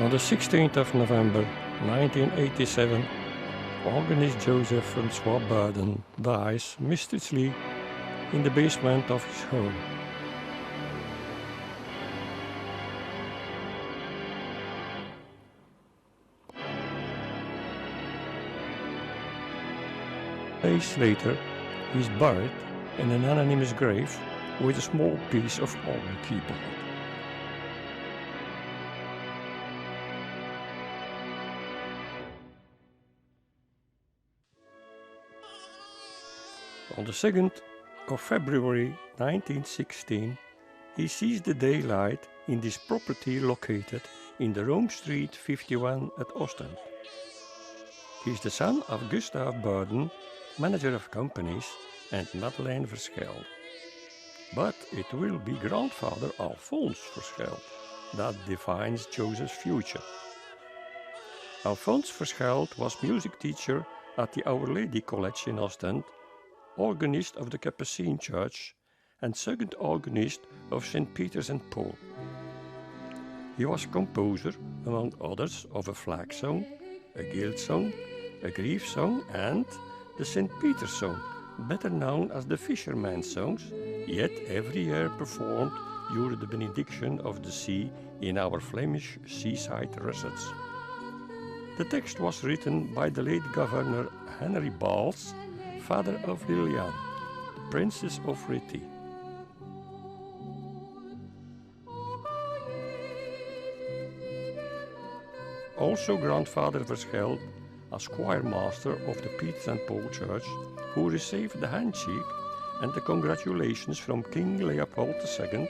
On the 16th of November 1987, organist Joseph-François Berden dies mysteriously in the basement of his home. Days later, he is buried in an anonymous grave with a small piece of organ keyboard. On the 2nd of February 1916, he sees the daylight in this property located in the Rome Street 51 at Ostend. He is the son of Gustav Berden, manager of companies, and Madeleine Verscheld. But it will be grandfather Alphonse Verscheld that defines Joseph's future. Alphonse Verscheld was music teacher at the Our Lady College in Ostend, organist of the Capuchin Church, and second organist of St. Peter's and Paul. He was composer, among others, of a flag song, a guild song, a grief song, and the St. Peter's song, better known as the Fisherman's songs, yet every year performed during the benediction of the sea in our Flemish seaside recitals. The text was written by the late Governor Henry Bals, father of Liliane, the Princess of Rhétie. Also grandfather Verscheld, as choir master of the Peter and Paul Church, who received the handshake and the congratulations from King Leopold II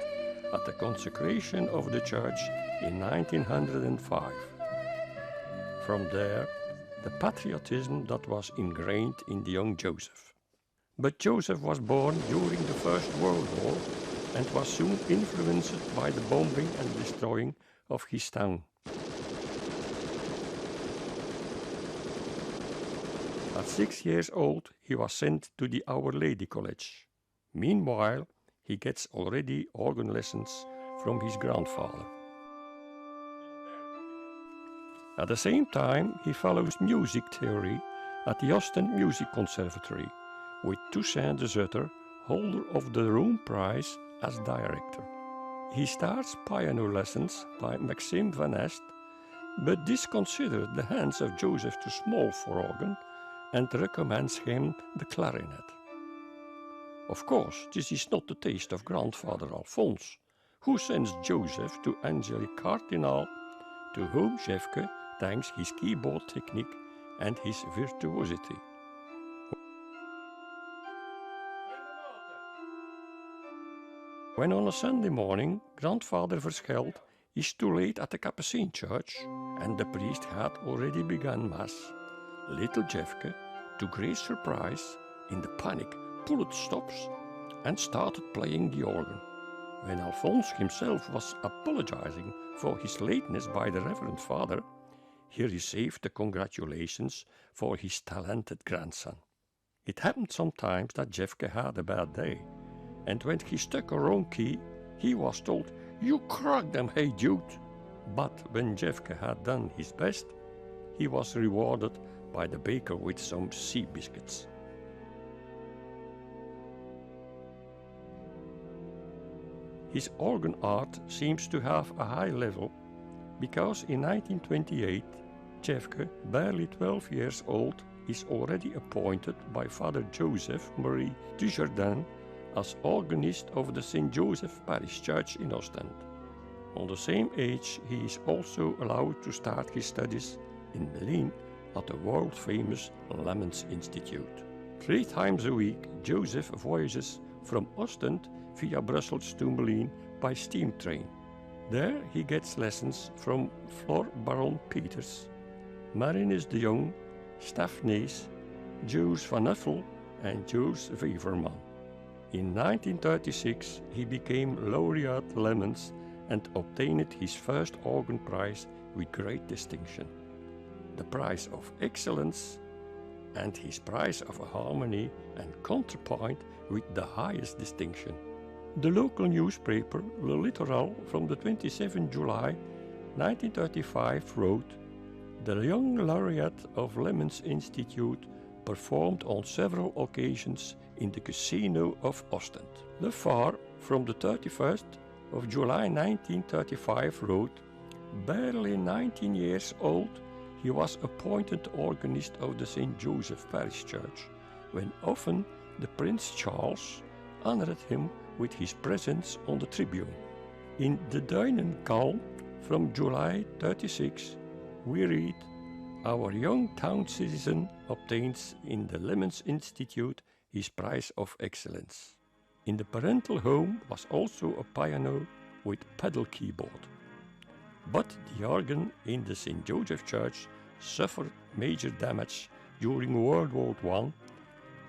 at the consecration of the church in 1905. From there, the patriotism that was ingrained in the young Joseph. But Joseph was born during the First World War and was soon influenced by the bombing and destroying of his town. At 6 years old, he was sent to the Our Lady College. Meanwhile, he gets already organ lessons from his grandfather. At the same time, he follows music theory at the Ostend Musicconservatory, with Toussaint de Zutter, holder of the Rome Prize, as director. He starts piano lessons by Maxime Van Est, but this considered the hands of Joseph too small for organ and recommends him the clarinet. Of course, this is not the taste of grandfather Alphonse, who sends Joseph to Angelique Cardinal, to whom Jefke thanks his keyboard technique and his virtuosity. When on a Sunday morning grandfather Verscheld is too late at the Capuchin Church and the priest had already begun Mass, little Jefke, to great surprise, in the panic, pulled stops and started playing the organ. When Alphonse himself was apologizing for his lateness by the Reverend Father, he received the congratulations for his talented grandson. It happened sometimes that Jefke had a bad day, and when he struck a wrong key, he was told, "You cracked them, hey dude!" But when Jefke had done his best, he was rewarded by the baker with some sea biscuits. His organ art seems to have a high level, because in 1928, Jefke, barely 12 years old, is already appointed by Father Joseph Marie Dujardin as organist of the St. Joseph Parish Church in Ostend. On the same age, he is also allowed to start his studies in Malines at the world-famous Lemmens Institute. 3 times a week, Joseph voyages from Ostend via Brussels to Malines by steam train. There he gets lessons from Flor Baron Peters, Marinus de Jong, Staf Nees, Jules van Uffel and Jules Weverman. In 1936 he became laureate Lemmens and obtained his first organ prize with great distinction, the Prize of Excellence, and his Prize of Harmony and Counterpoint with the highest distinction. The local newspaper Le Littoral from the 27th July 1935 wrote, "The young laureate of Lemmens Institute performed on several occasions in the casino of Ostend." Le Phare, from the 31st of July 1935, wrote, "Barely 19 years old, he was appointed organist of the St. Joseph Parish Church, when often the Prince Charles honored him with his presence on the tribune." In the Duinenkalm from July 36, we read, "Our young town citizen obtains in the Lemmens Institute his prize of excellence." In the parental home was also a piano with pedal keyboard. But the organ in the St. Josephchurch suffered major damage during World War I,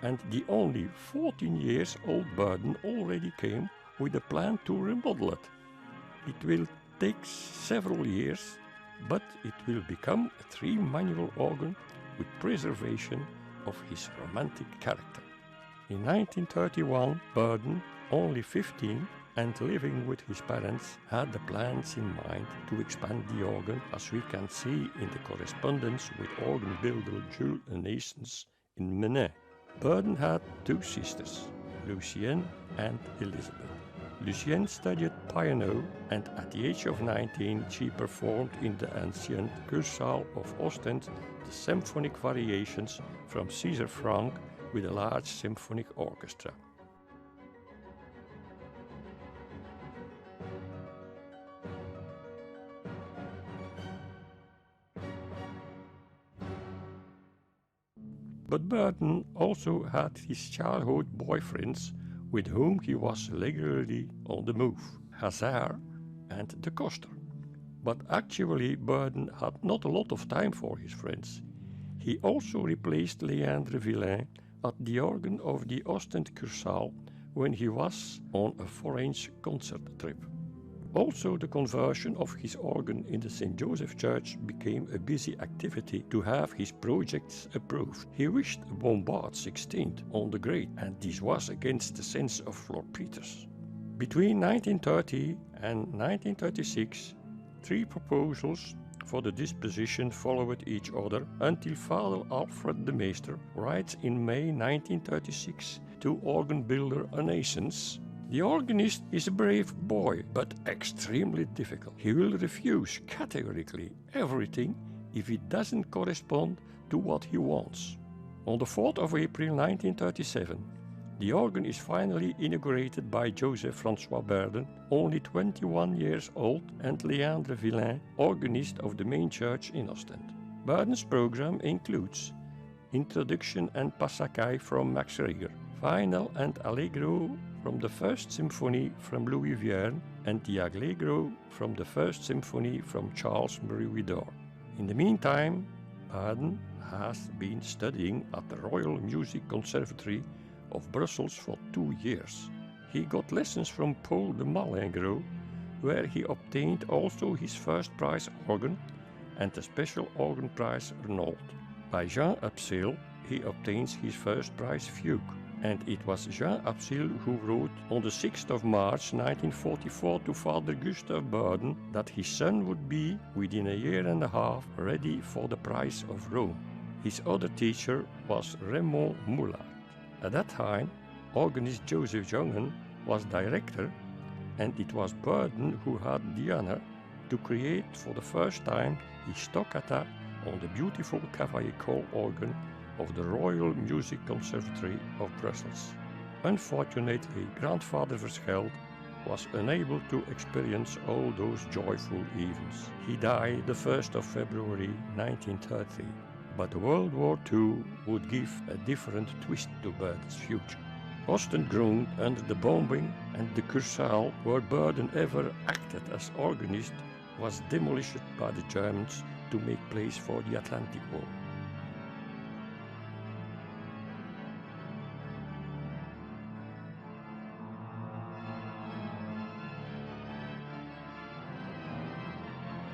and the only 14 years old Berden already came with a plan to remodel it. It will take several years, but it will become a 3-manual organ with preservation of his romantic character. In 1931, Berden, only 15 and living with his parents, had the plans in mind to expand the organ, as we can see in the correspondence with organ builder Jules Naessens in Menin. Berden had 2 sisters, Lucienne and Elizabeth. Lucienne studied piano, and at the age of 19 she performed in the ancient Kursaal of Ostend the symphonic variations from Caesar Franck with a large symphonic orchestra. But Berden also had his childhood boyfriends with whom he was regularly on the move, Hazard and de Coster. But actually Berden had not a lot of time for his friends. He also replaced Léandre Villain at the organ of the Ostend Kursaal when he was on a foreign concert trip. Also, the conversion of his organ in the St. Josephchurch became a busy activity to have his projects approved. He wished a bombard 16th on the grate, and this was against the sense of Lord Peters. Between 1930 and 1936, 3 proposals for the disposition followed each other until Father Alfred de Meester writes in May 1936 to organ builder Naessens, "The organist is a brave boy, but extremely difficult. He will refuse categorically everything if it doesn't correspond to what he wants." On the 4th of April 1937, the organ is finally inaugurated by Joseph-François Berden, only 21 years old, and Léandre Villain, organist of the main church in Ostend. Berden's program includes Introduction and Passacaille from Max Reger, Final and Allegro from the First Symphony from Louis Vierne, and the Allegro from the First Symphony from Charles Marie Widor. In the meantime, Berden has been studying at the Royal Musicconservatory of Brussels for 2 years. He got lessons from Paul de Malingro, where he obtained also his first prize organ and the special organ prize Renault. By Jean Absil, he obtains his first prize fugue, and it was Jean Absil who wrote on the 6th of March 1944 to Father Gustav Berden that his son would be, within a year and a half, ready for the prize of Rome. His other teacher was Raymond Moulard. At that time, organist Joseph Jongen was director, and it was Berden who had the honor to create for the first time his Toccata on the beautiful Cavaillé-Collorgan of the Royal Musicconservatory of Brussels. Unfortunately, Grandfather Verscheld was unable to experience all those joyful events. He died the 1st of February 1930, but World War II would give a different twist to Berden's future. Ostend groaned under the bombing, and the Kursaal, where Berden ever acted as organist, was demolished by the Germans to make place for the Atlantic War.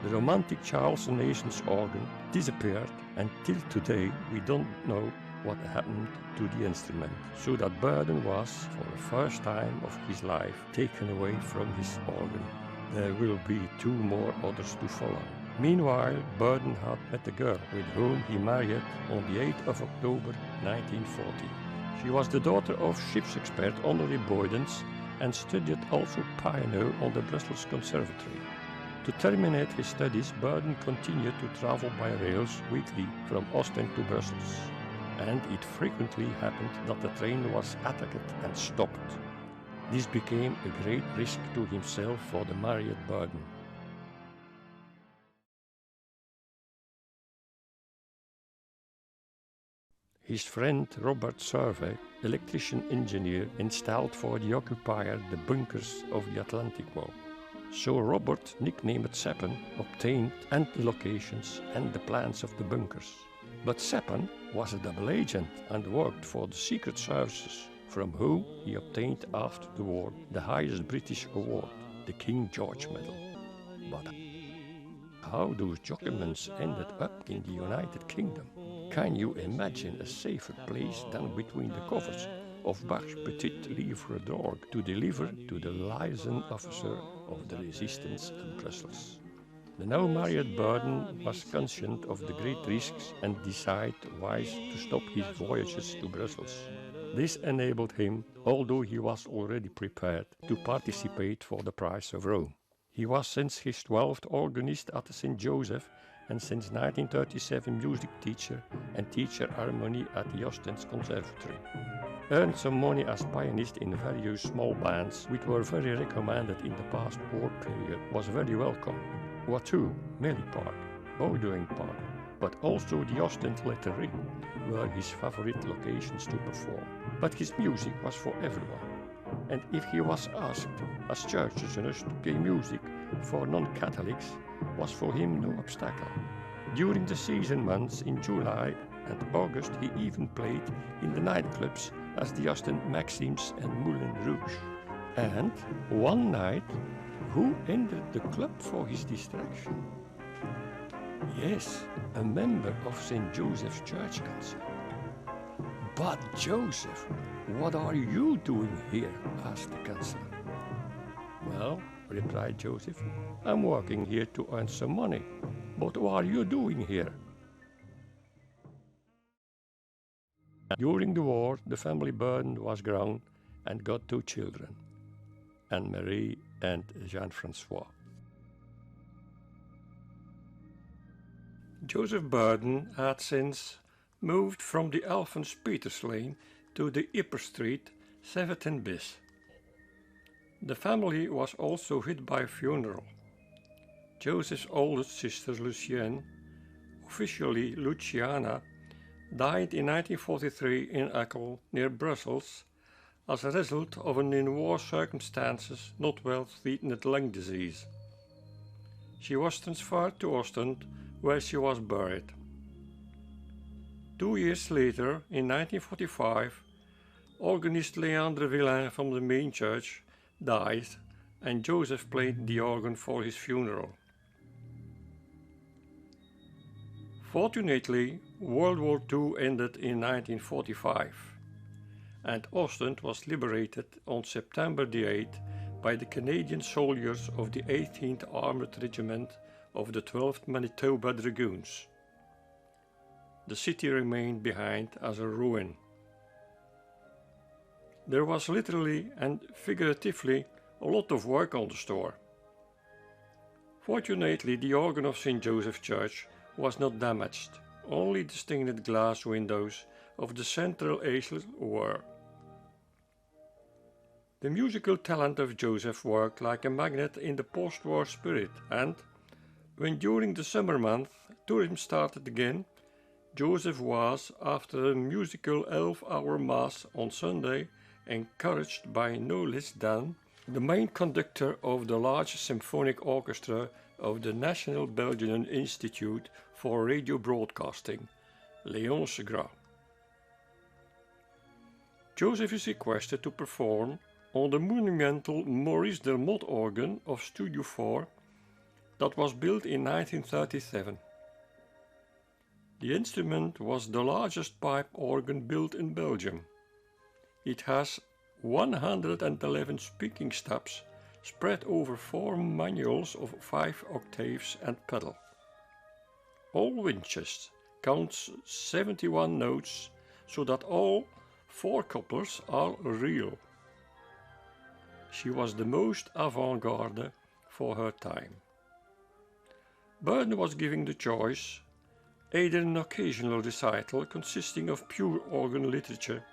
The romantic Charles Naessens organ disappeared, and till today we don't know what happened to the instrument, so that Berden was, for the first time of his life, taken away from his organ. There will be 2 more others to follow. Meanwhile, Berden had met a girl with whom he married on the 8th of October 1940. She was the daughter of shipsexpert Honoré Boydens and studied also piano on the Brussels Conservatory. To terminate his studies, Berden continued to travel by rails weekly from Ostend to Brussels, and it frequently happened that the train was attacked and stopped. This became a great risk to himself for the married Berden. His friend Robert Survey, electrician engineer, installed for the occupier the bunkers of the Atlantic Wall. So Robert, nicknamed Seppen, obtained and the locations and the plans of the bunkers. But Seppen was a double agent and worked for the secret services, from whom he obtained after the war the highest British award, the King George Medal. But how those documents ended up in the United Kingdom? Can you imagine a safer place than between the covers of Bach's Petit Livre d'Orgue to deliver to the liaison officer of the resistance in Brussels? The now married Berden was conscious of the great risks and decided wise to stop his voyages to Brussels. This enabled him, although he was already prepared, to participate for the prize of Rome. He was since his 12th organist at St. Joseph and since 1937 music teacher and teacher harmony at the Ostend Conservatory. Earned some money as pianist in various small bands, which were very recommended in the past war period, was very welcome. Watteau, Melly Park, Bowdoin Park, but also the Ostend Letterie were his favorite locations to perform. But his music was for everyone, and if he was asked as church users to play music for non-Catholics, was for him no obstacle. During the season months in July and August he even played in the nightclubs as the Ostend Maxims and Moulin Rouge. And one night, who entered the club for his distraction? Yes, a member of St. Josephchurch Council. But Joseph, what are you doing here? Asked the councillor. Well, replied Joseph, I'm working here to earn some money. But what are you doing here? During the war, the family Berden was grown and got 2 children, Anne-Marie and Jean-François. Joseph Berden had since moved from the Alphonse Peters Lane to the Ypres Street, 17 bis. The family was also hit by a funeral. Joseph's oldest sister Lucienne, officially Luciana, died in 1943 in Eckel near Brussels as a result of an in war circumstances not well treated lung disease. She was transferred to Ostend, where she was buried. 2 years later, in 1945, organist Leandre Villain from the main church died and Joseph played the organ for his funeral. Fortunately, World War II ended in 1945 and Ostend was liberated on September the 8th by the Canadian soldiers of the 18th Armored Regiment of the 12th Manitoba Dragoons. The city remained behind as a ruin. There was literally and figuratively a lot of work on the store. Fortunately, the organ of St. Josephchurch was not damaged, only the stained glass windows of the central aisle were. The musical talent of Joseph worked like a magnet in the post-war spirit, and when during the summer month tourism started again, Joseph was, after a musical 11-hour mass on Sunday, encouraged by no less than the main conductor of the large symphonic orchestra of the National Belgian Institute for Radio Broadcasting, Léonce Gras. Joseph is requested to perform on the monumental Maurice Delmotteorgan of Studio 4 that was built in 1937. The instrument was the largest pipe organ built in Belgium. It has 111 speaking stops, spread over 4 manuals of 5 octaves and pedal. All winches counts 71 notes, so that all 4 couplers are real. She was the most avant-garde for her time. Berden was given the choice, either an occasional recital consisting of pure organ literature,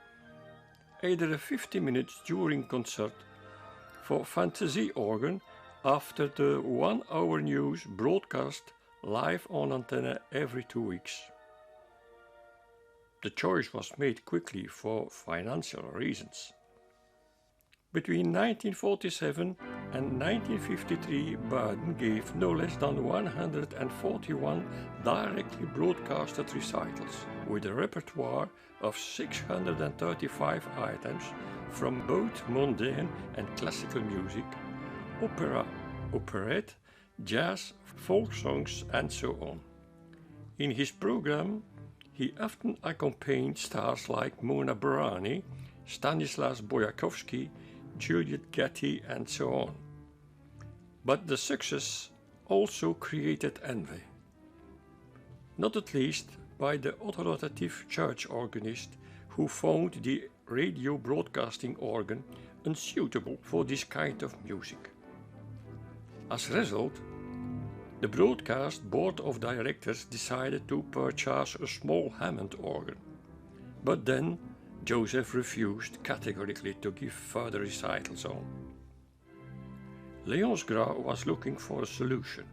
either a 50 minutes during concert for fantasy organ after the 1-hour news broadcast live on antenna every 2 weeks. The choice was made quickly for financial reasons. Between 1947 and 1953, Berden gave no less than 141 directly broadcasted recitals, with a repertoire of 635 items from both mundane and classical music, opera, operette, jazz, folk songs, and so on. In his program, he often accompanied stars like Mona Barani, Stanislas Boyakovsky, Juliet Getty, and so on. But the success also created envy, not at least by the authoritative church organist who found the radio broadcasting organ unsuitable for this kind of music. As a result, the broadcast board of directors decided to purchase a small Hammond organ, but then Joseph refused categorically to give further recitals on. Léonce Gras was looking for a solution.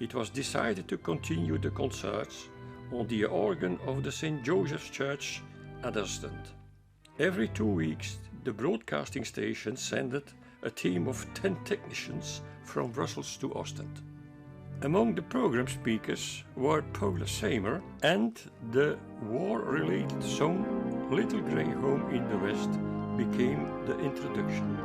It was decided to continue the concerts on the organ of the St. Josephchurch at Ostend. Every 2 weeks, the broadcasting station sent a team of 10 technicians from Brussels to Ostend. Among the program speakers were Paula Seymour, and the war-related song Little Grey Home in the West became the introduction.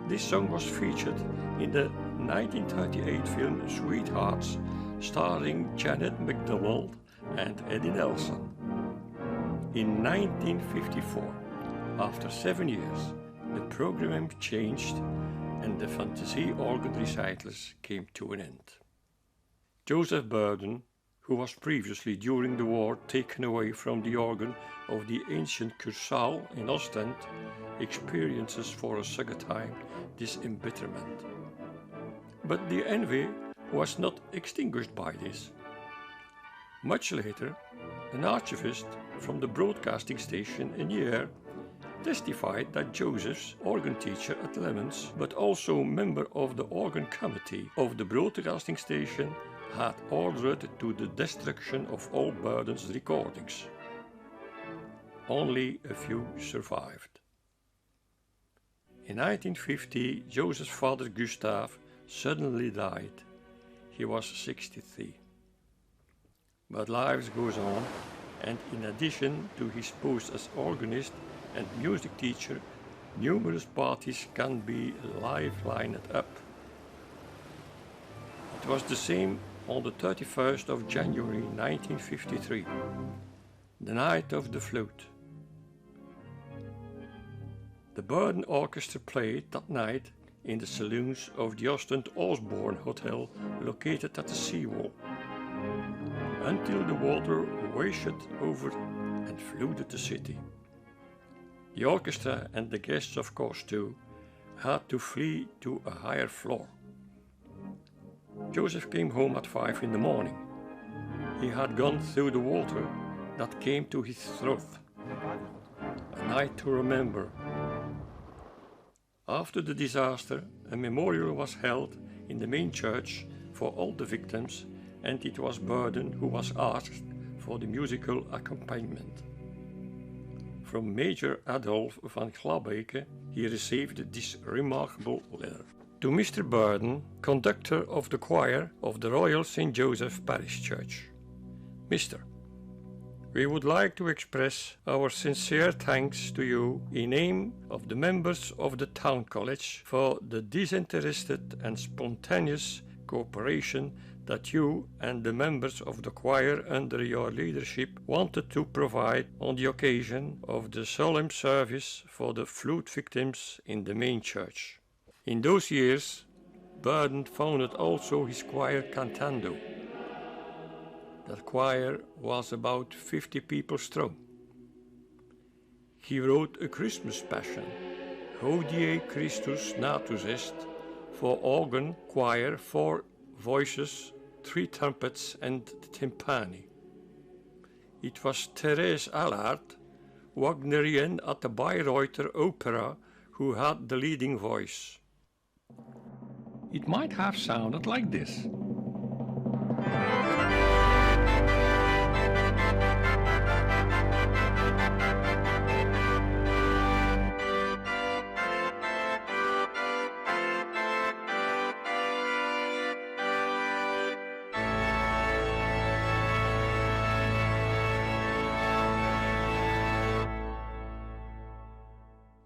This song was featured in the 1938 film Sweethearts, starring Janet MacDonald and Eddie Nelson. In 1954, after 7 years, the program changed and the fantasy organ recitals came to an end. Joseph Berden, who was previously during the war taken away from the organ of the ancient Kursaal in Ostend, experiences for a second time this embitterment. But the envy was not extinguished by this. Much later, an archivist from the broadcasting station N.I.R. testified that Joseph's organ teacher at Lemmens, but also member of the organ committee of the broadcasting station, had ordered to the destruction of all Berden's recordings. Only a few survived. In 1950, Joseph's father Gustave suddenly died. He was 63. But life goes on, and in addition to his post as organist and music teacher, numerous parties can be lined up. It was the same on the 31st of January 1953, the night of the flute. The Berden Orchestra played that night in the saloons of the Ostend Osborne Hotel located at the seawall, until the water washed over and flooded the city. The orchestra and the guests, of course too, had to flee to a higher floor. Joseph came home at 5 in the morning. He had gone through the water that came to his throat. A night to remember. After the disaster, a memorial was held in the main church for all the victims, and it was Berden who was asked for the musical accompaniment. From Major Adolf van Glabeke, he received this remarkable letter. To Mr. Berden, conductor of the choir of the Royal St. Joseph Parish Church. Mr. We would like to express our sincere thanks to you in name of the members of the Town College for the disinterested and spontaneous cooperation that you and the members of the choir under your leadership wanted to provide on the occasion of the solemn service for the flood victims in the main church. In those years, Berden founded also his choir Cantando. That choir was about 50 people strong. He wrote a Christmas passion, Hodie Christus natus est, for organ, choir, 4 voices, 3 trumpets and timpani. It was Therese Allard, Wagnerian at the Bayreuther Opera, who had the leading voice. It might have sounded like this.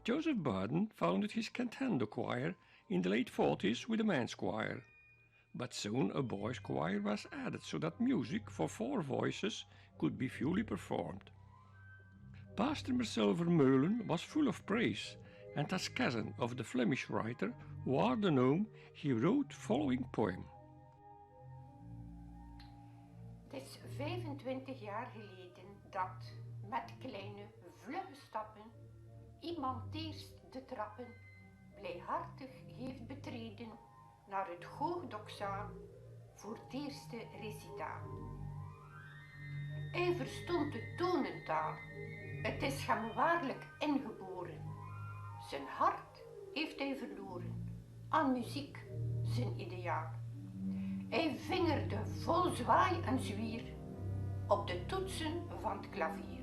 Joseph Berden founded his Cantando choir in the late 40s with a men's choir, but soon a boys' choir was added so that music for 4 voices could be fully performed. Pastor Marcel Vermeulen was full of praise, and as cousin of the Flemish writer Waardenome, he wrote following poem. Het is 25 jaar geleden dat, met kleine vlugge stappen, iemand eerst de trappen blijhartig heeft betreden naar het hoogdoxaan voor het eerste recitaal. Hij verstond de tonentaal, het is hem waarlijk ingeboren. Zijn hart heeft hij verloren, aan muziek zijn ideaal. Hij vingerde vol zwaai en zwier op de toetsen van het klavier.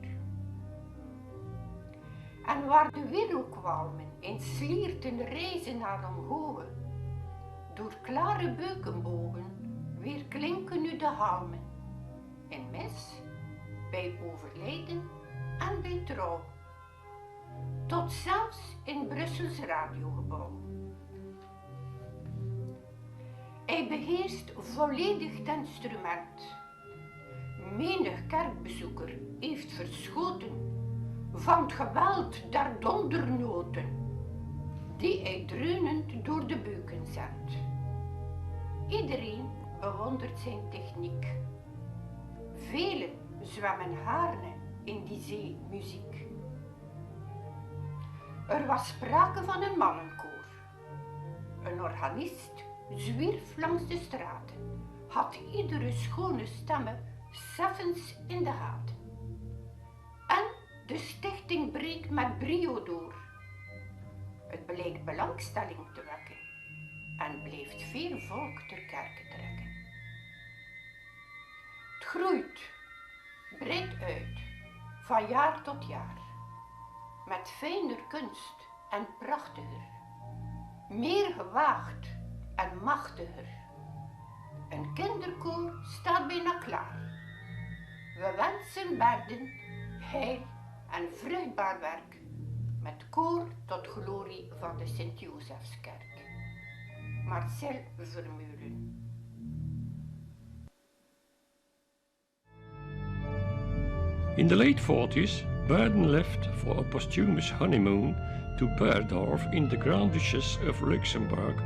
En waar de wereldkwalmen in slierten reizen naar omhoog, door klare beukenbogen weer klinken nu de halmen, in mis, bij overlijden en bij trouw, tot zelfs in Brussels radiogebouw. Hij beheerst volledig het instrument. Menig kerkbezoeker heeft verschoten van het geweld der dondernoten, die hij dreunend door de beuken zendt. Iedereen bewondert zijn techniek. Velen zwemmen gaarne in die zee muziek. Er was sprake van een mannenkoor. Een organist zwierf langs de straten, had iedere schone stemme zeffens in de gaten. En de stichting breekt met brio door. Het blijkt belangstelling te wekken en blijft veel volk ter kerke trekken. Het groeit, breidt uit, van jaar tot jaar, met fijner kunst en prachtiger, meer gewaagd en machtiger. Een kinderkoor staat bijna klaar. We wensen Berden heil en vruchtbaar werk, met koor tot glorie van de Sint-Josefskerk. Marcel Vermeulen. In the late 40s, Berden left for a posthumous honeymoon to Berdorf in the Grand Duchess of Luxembourg,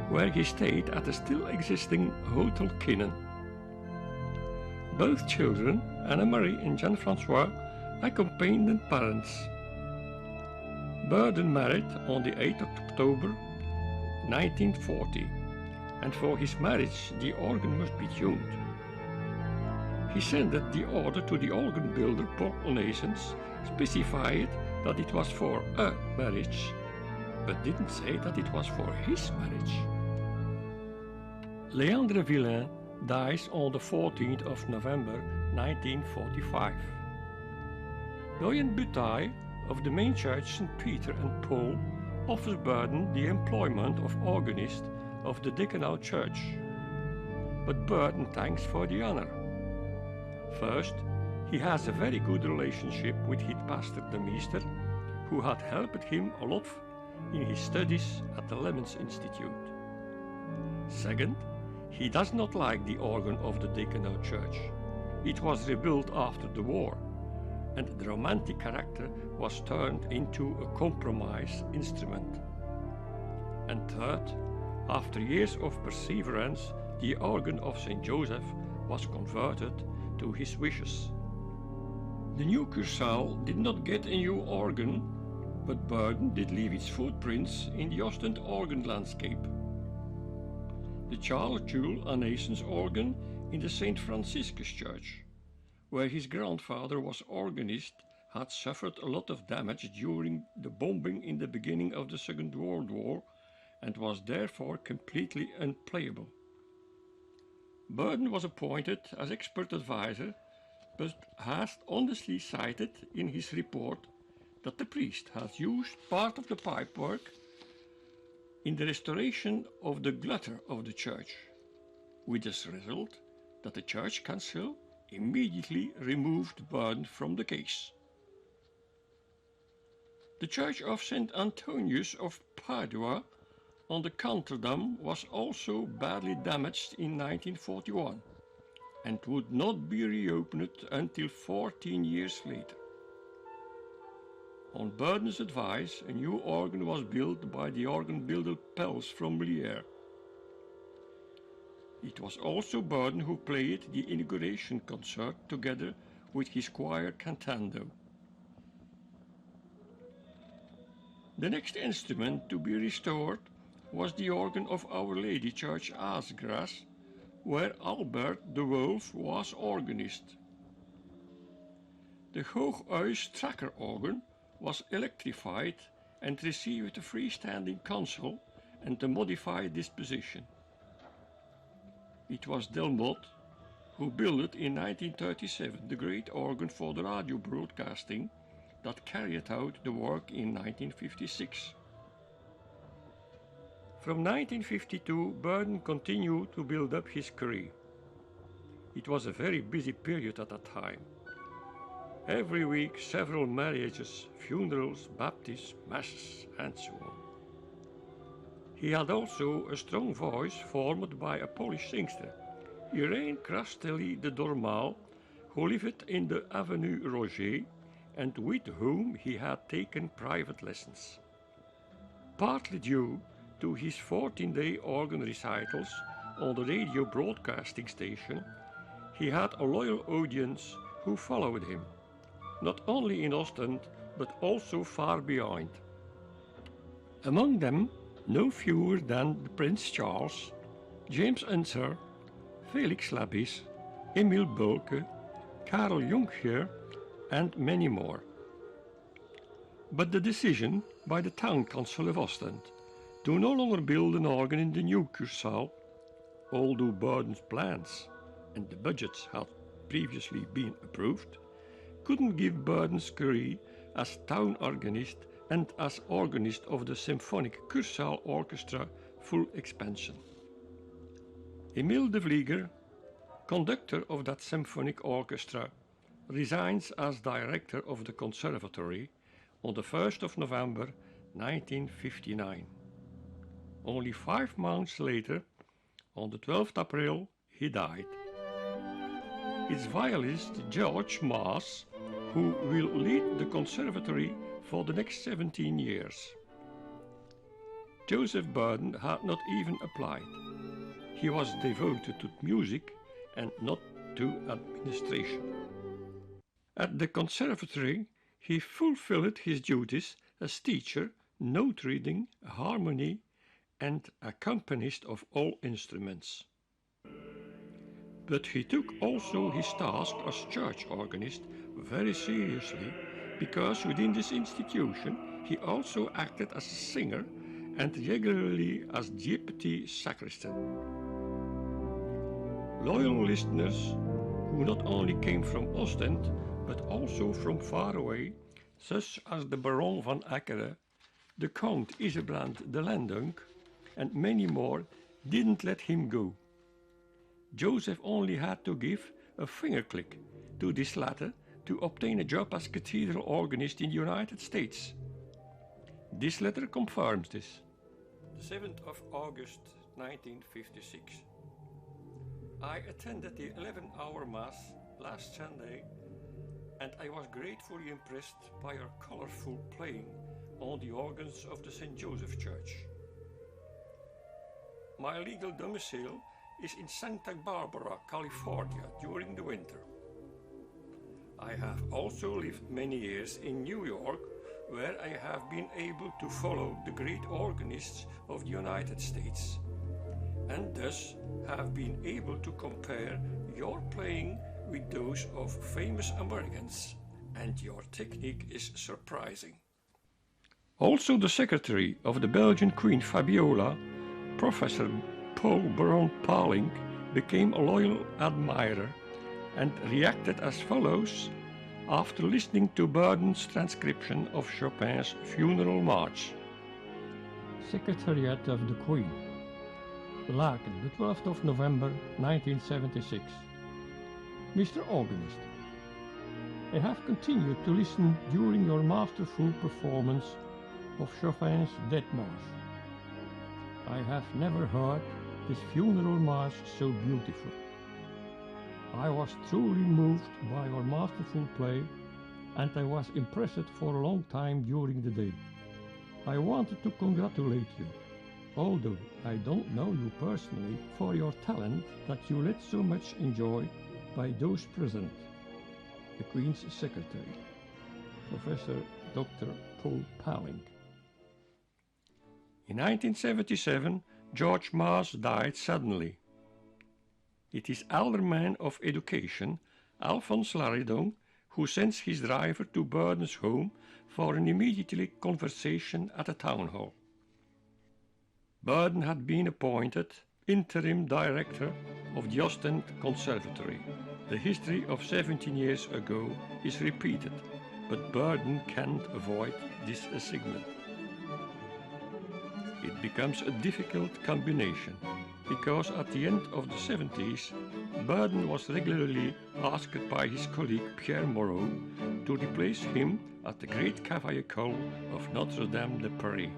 where he stayed at the still existing Hotel Kinnen. Both children, Anne-Marie and Jean-François, accompanied their parents. Berden married on the 8th of October 1940, and for his marriage the organ must be tuned. He sent the order to the organ builder Paul Naessens, specified that it was for a marriage, but didn't say that it was for his marriage. Léandre Villain dies on the 14th of November 1945. William Butaille of the main church St. Peter and Paul offers Berden the employment of organist of the Deaconal Church, but Berden thanks for the honor. First, he has a very good relationship with his pastor de Meester, who had helped him a lot in his studies at the Lemmens Institute. Second, he does not like the organ of the Deaconal Church. It was rebuilt after the war, and the romantic character was turned into a compromise instrument. And third, after years of perseverance, the organ of St. Joseph was converted to his wishes. The new Kursaal did not get a new organ, but Berden did leave its footprints in the Ostend organ landscape. The Charles Jules Annaessens organ in the St. Franciscus Church, where his grandfather was organist, had suffered a lot of damage during the bombing in the beginning of the Second World War and was therefore completely unplayable. Berden was appointed as expert advisor, but has honestly cited in his report that the priest has used part of the pipework in the restoration of the gutter of the church, with this result that the church council immediately removed Berden from the case. The church of St. Antonius of Padua on the Notre-Damle was also badly damaged in 1941 and would not be reopened until 14 years later. On Berden's advice, a new organ was built by the organ builder Pels from Liège. It was also Berden who played the inauguration concert together with his choir cantando. The next instrument to be restored was the organ of Our Lady Church Aasgras, where Albert de Wolf was organist. The Hooghuis Tracker organ was electrified and received a freestanding console and a modified disposition. It was Delmotte who built in 1937 the great organ for the radio broadcasting that carried out the work in 1956. From 1952, Berden continued to build up his career. It was a very busy period at that time. Every week, several marriages, funerals, baptisms, masses, and so on. He had also a strong voice formed by a Polish singster, Irene Krastelli de Dormal, who lived in the Avenue Roger and with whom he had taken private lessons. Partly due to his 14-day organ recitals on the radio broadcasting station, he had a loyal audience who followed him, not only in Ostend but also far beyond. Among them, no fewer than the Prince Charles, James Ensor, Felix Labis, Emil Bulke, Karel Jonkheer, and many more. But the decision by the town council of Ostend to no longer build an organ in the new Kursaal, although Berden's plans and the budgets had previously been approved, couldn't give Berden's career as town organist and as organist of the symphonic Kursaal orchestra full expansion. Emile de Vlieger, conductor of that symphonic orchestra, resigns as director of the Cobservatory on the 1st of November 1959. Only 5 months later, on the 12th April, he died. Its violist George Maas, who will lead the Cobservatory for the next 17 years. Joseph Berden had not even applied. He was devoted to music and not to administration. At the Cobservatory, he fulfilled his duties as teacher, note reading, harmony, and accompanist of all instruments. But he took also his task as church organist very seriously, because within this institution he also acted as a singer and regularly as deputy sacristan. Loyal listeners, who not only came from Ostend but also from far away, such as the Baron van Ackere, the Count Isebrand de Lendonck, and many more, didn't let him go. Joseph only had to give a finger click to this latter to obtain a job as cathedral organist in the United States. This letter confirms this. The 7th of August 1956. I attended the 11-hour Mass last Sunday, and I was gratefully impressed by your colorful playing on the organs of the St. Josephchurch. My legal domicile is in Santa Barbara, California during the winter. I have also lived many years in New York, where I have been able to follow the great organists of the United States, and thus have been able to compare your playing with those of famous Americans, and your technique is surprising. Also the secretary of the Belgian Queen Fabiola, Professor Paul Baron Paling, became a loyal admirer and reacted as follows after listening to Berden's transcription of Chopin's Funeral March. Secretariat of the Queen, Laken, the 12th of November 1976. Mr. Organist, I have continued to listen during your masterful performance of Chopin's Death March. I have never heard this funeral march so beautiful. I was truly moved by your masterful play, and I was impressed for a long time during the day. I wanted to congratulate you, although I don't know you personally, for your talent that you let so much enjoy by those present. The Queen's Secretary, Professor Dr. Paul Paling. In 1977, George Maas died suddenly. It is Alderman of Education, Alphonse Laridon, who sends his driver to Berden's home for an immediate conversation at the town hall. Berden had been appointed interim director of the Ostend Conservatory. The history of 17 years ago is repeated, but Berden can't avoid this assignment. It becomes a difficult combination, because at the end of the 70s, Berden was regularly asked by his colleague Pierre Moreau to replace him at the great Cavaillé-Collorgan of Notre-Damle de Paris.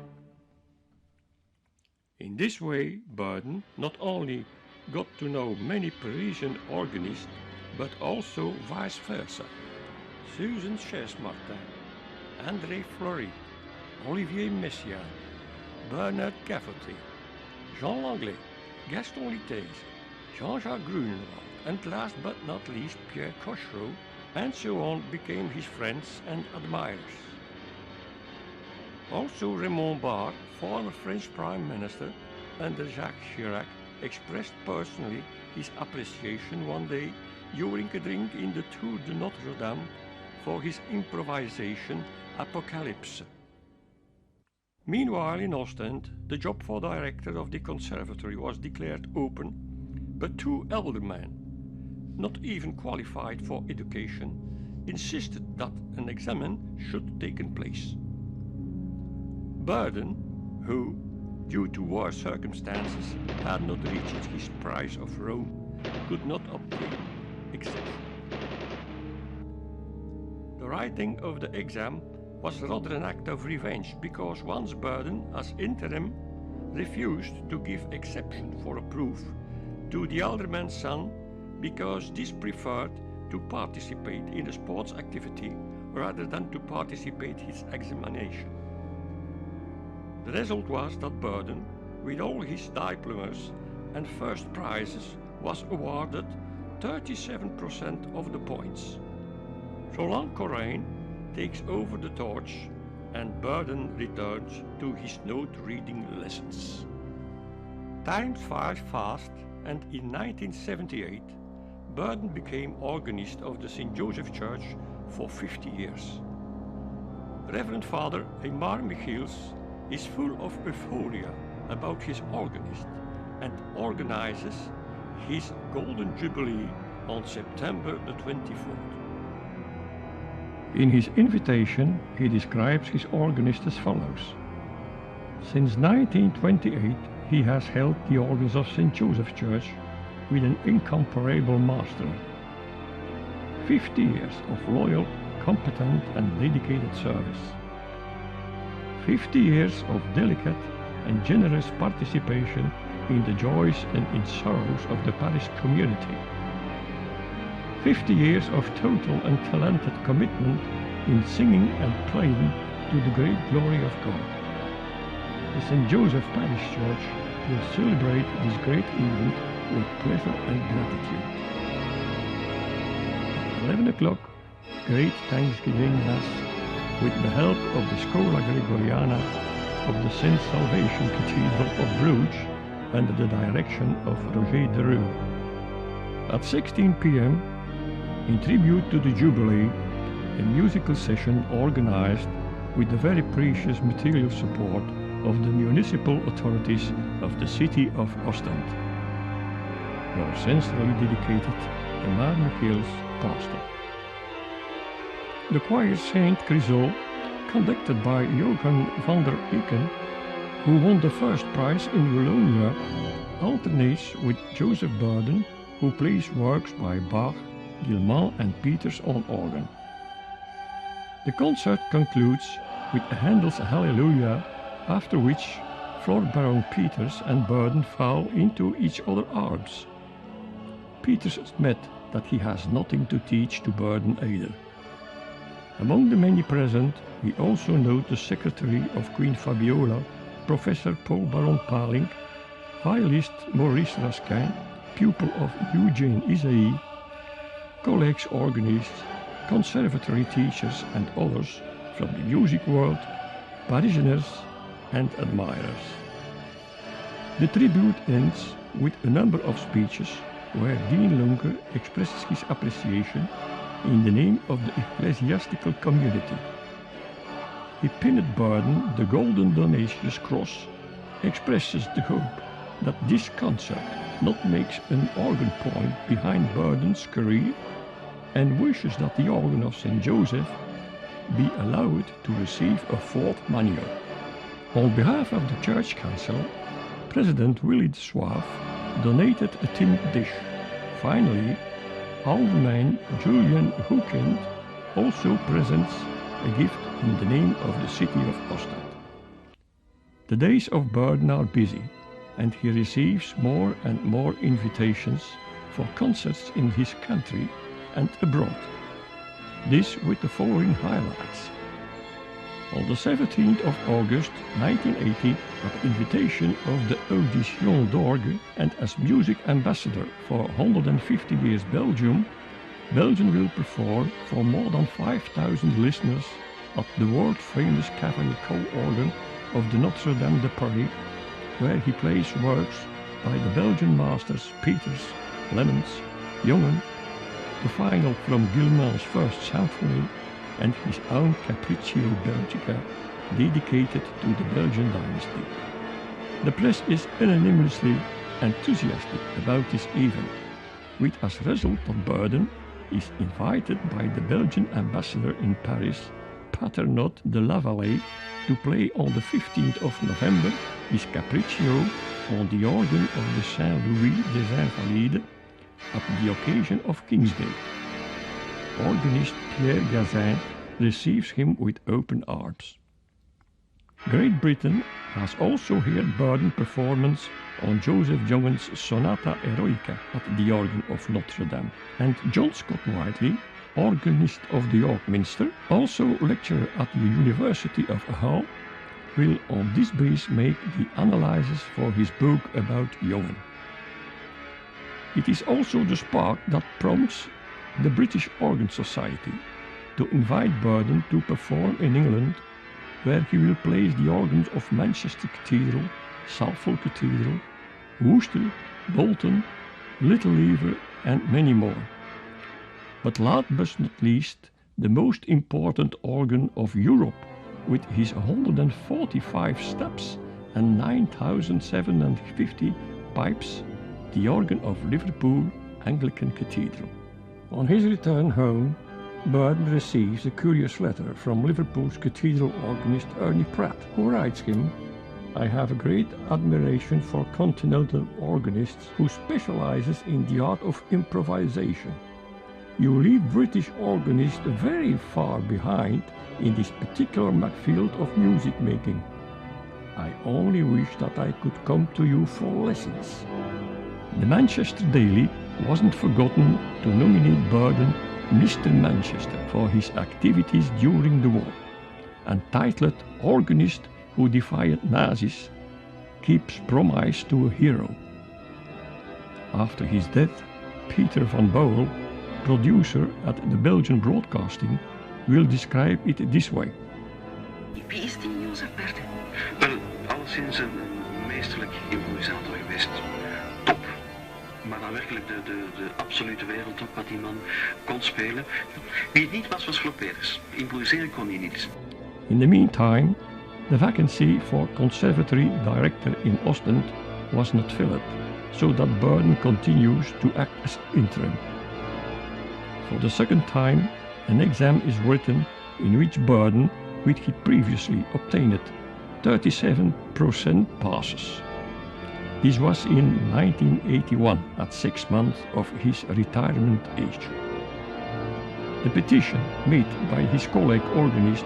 In this way, Berden not only got to know many Parisian organists, but also vice versa. Susan Chase-Martin, André Fleury, Olivier Messiaen, Bernard Cafferty, Jean Langlais, Gaston Litese, Jean-Jacques Grunewald, and last but not least Pierre Cochereau, and so on, became his friends and admirers. Also Raymond Barre, former French Prime Minister under Jacques Chirac, expressed personally his appreciation one day during a drink in the Tour de Notre-Dame for his improvisation Apocalypse. Meanwhile in Ostend, the job for director of the conservatory was declared open, but two aldermen, not even qualified for education, insisted that an examen should take place. Berden, who, due to war circumstances, had not reached his prize of Rome, could not obtain exception. The writing of the exam was rather an act of revenge, because once Berden, as interim, refused to give exception for a proof to the alderman's son because this preferred to participate in a sports activity rather than to participate in his examination. The result was that Berden, with all his diplomas and first prizes, was awarded 37% of the points. Roland Corain takes over the torch, and Berden returns to his note-reading lessons. Time flies fast, and in 1978, Berden became organist of the St. Josephchurch for 50 years. Reverend Father Aymar Michiels is full of euphoria about his organist and organizes his Golden Jubilee on September the 24th. In his invitation, he describes his organist as follows. Since 1928, he has held the organs of St. Josephchurch with an incomparable mastery. 50 years of loyal, competent and dedicated service. 50 years of delicate and generous participation in the joys and in sorrows of the parish community. 50 years of total and talented commitment in singing and playing to the great glory of God. The St. Joseph Parish Church will celebrate this great event with pleasure and gratitude. At 11 o'clock, great Thanksgiving Mass with the help of the Schola Gregoriana of the Saint Salvation Cathedral of Bruges under the direction of Roger de Rue. At 16 p.m., in tribute to the Jubilee, a musical session organized with the very precious material support of the municipal authorities of the city of Ostend. More centrally dedicated to Marnefield's pastor. The choir Saint Chrysol, conducted by Johan van der Eken, who won the first prize in Wallonia, alternates with Joseph Berden, who plays works by Bach, Guillemot and Peters on organ. The concert concludes with Handel's Hallelujah, after which Floor Baron Peters and Berden fall into each other's arms. Peters admits that he has nothing to teach to Berden either. Among the many present, we also note the secretary of Queen Fabiola, Professor Paul Baron Paling, violist Maurice Raskin, pupil of Eugene Isaïe, colleagues organists, conservatory teachers and others from the music world, parishioners and admirers. The tribute ends with a number of speeches where Dean Lunke expresses his appreciation in the name of the ecclesiastical community. He pinned Berden the Golden Donations Cross, expresses the hope that this concert not makes an organ point behind Berden's career, and wishes that the organ of St. Joseph be allowed to receive a fourth manual. On behalf of the Church Council, President Willy de Suave donated a tin dish. Finally, Alderman Julian Hoekind also presents a gift in the name of the city of Ostend. The days of Berden are busy, and he receives more and more invitations for concerts in his country and abroad. This with the following highlights. On the 17th of August 1980, at the invitation of the Audition d'Orgue and as music ambassador for 150 years Belgium, Belgium will perform for more than 5,000 listeners at the world-famous Cavaillé-Collorgan of the Notre-Damle de Paris, where he plays works by the Belgian masters Peters, Lemmens, Jongen, the final from Guillemot's First Symphony, and his own Capriccio Belgica, dedicated to the Belgian dynasty. The press is unanimously enthusiastic about this event, with as result that Berden is invited by the Belgian ambassador in Paris, Pater Not de la Vallée, to play on the 15th of November his Capriccio on the organ of the Saint-Louis des Invalides at the occasion of King's Day. Organist Pierre Gazin receives him with open arms. Great Britain has also heard Berden performance on Joseph Jongen's Sonata Eroica at the organ of Notre-Dame, and John Scott Whiteley, organist of the York Minster, also lecturer at the University of Hull, will on this base make the analysis for his book about Jongen. It is also the spark that prompts the British Organ Society to invite Berden to perform in England, where he will place the organs of Manchester Cathedral, Salford Cathedral, Worcester, Bolton, Little Lever and many more. But last but not least, the most important organ of Europe, with his 145 steps and 9,750 pipes, the organ of Liverpool Anglican Cathedral. On his return home, Berden receives a curious letter from Liverpool's cathedral organist Ernie Pratt, who writes him, "I have a great admiration for continental organists who specializes in the art of improvisation. You leave British organists very far behind in this particular field of music making. I only wish that I could come to you for lessons." The Manchester Daily wasn't forgotten to nominate Berden Mr. Manchester for his activities during the war, and titled Organist Who Defied Nazis. keeps promise to a hero. After his death, Peter van Boel, producer at the Belgian Broadcasting, will describe it this way. Wie is die Joseph Berden? Wel, alleszins een meesterlijk improvisator geweest. Top. Maar dan werkelijk de absolute wereldtop wat die man kon spelen. Wie het niet was, was Floperus. Improviseren kon hij niet. In the meantime, the vacancy for conservatory director in Ostend was not filled, so that Berden continues to act as interim. For the second time, an exam is written in which Berden, which he previously obtained 37% passes. This was in 1981, at 6 months of his retirement age. The petition made by his colleague organist,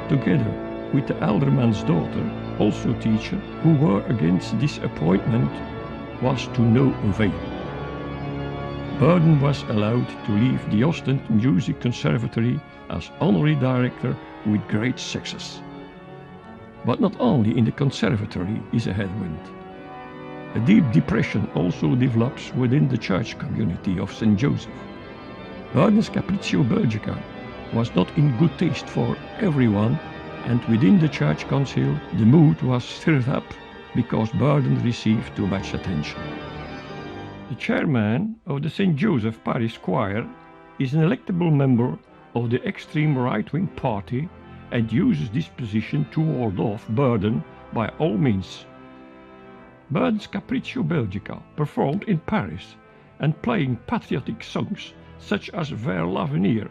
together with the elder man's daughter, also teacher, who were against this appointment, was to no avail. Berden was allowed to leave the Ostend Musicconservatory as honorary director with great success. But not only in the conservatory is a headwind. A deep depression also develops within the church community of St. Joseph. Berden's Capriccio Belgica was not in good taste for everyone, and within the church council the mood was stirred up because Berden received too much attention. The chairman of the St. Joseph Parish Choir is an electable member of the extreme right-wing party and uses this position to ward off Berden by all means. Berden's Capriccio Belgica performed in Paris and playing patriotic songs such as Vers l'Avenir,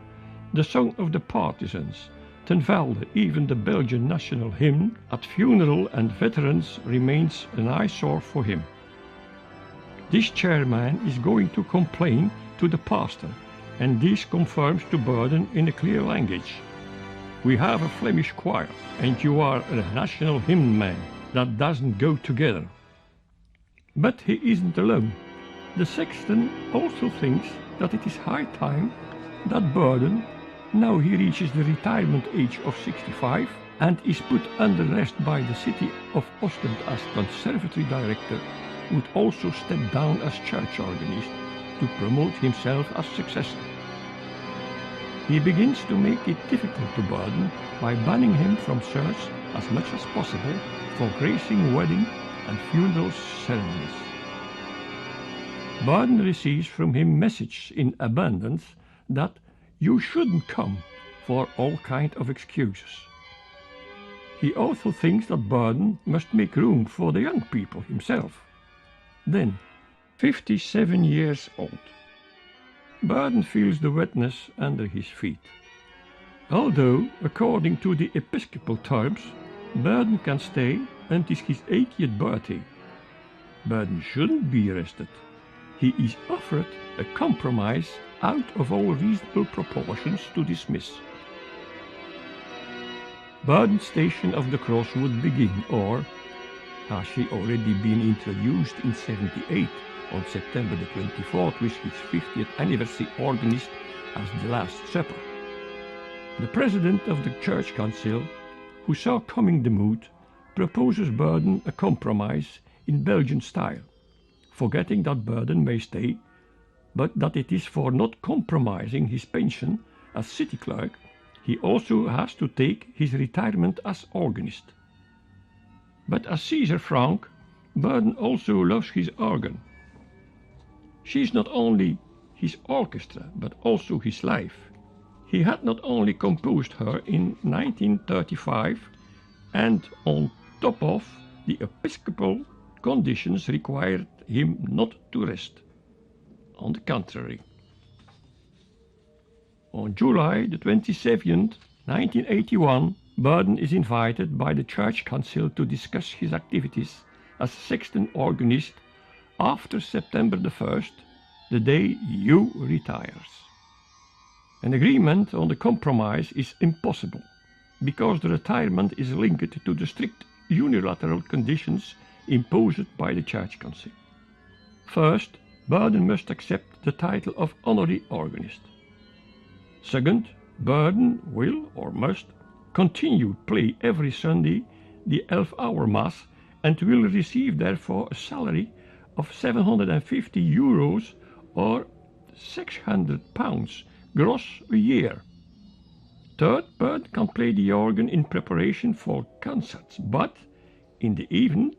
the Song of the Partisans, Ten Velde, even the Belgian national hymn, at funeral and veterans remains an eyesore for him. This chairman is going to complain to the pastor, and this confirms to Berden in a clear language. We have a Flemish choir, and you are a national hymn man. That doesn't go together. But he isn't alone. The sexton also thinks that it is high time that Berden, now he reaches the retirement age of 65 and is put under arrest by the city of Ostend as conservatory director, would also step down as church organist to promote himself as successor. He begins to make it difficult to Berden by banning him from church as much as possible for gracing wedding and funeral ceremonies. Berden receives from him message in abundance that you shouldn't come for all kind of excuses. He also thinks that Berden must make room for the young people himself. Then, 57 years old, Berden feels the wetness under his feet. Although, according to the episcopal terms, Berden can stay until his 80th birthday, Berden shouldn't be arrested. He is offered a compromise out of all reasonable proportions to dismiss. Berden's Station of the Cross would begin, or, has she already been introduced in 78 on September the 24th with his 50th anniversary organist as the Last Supper. The president of the church council, who saw coming the mood, proposes Berden a compromise in Belgian style, forgetting that Berden may stay, but that it is for not compromising his pension as city clerk, he also has to take his retirement as organist. But as Caesar Frank, Berden also loves his organ. She is not only his orchestra, but also his life. He had not only composed her in 1935, and on top of, the episcopal conditions required him not to rest. On the contrary. On July the 27th, 1981, Berden is invited by the church council to discuss his activities as sexton organist after September the 1st, the day Hugh retires. An agreement on the compromise is impossible, because the retirement is linked to the strict unilateral conditions imposed by the church council. First, Berden must accept the title of honorary organist. Second, Berden will or must continue play every Sunday the 11-hour Mass and will receive therefore a salary of €750 or £600 gross a year. Third, Berden can play the organ in preparation for concerts, but in the event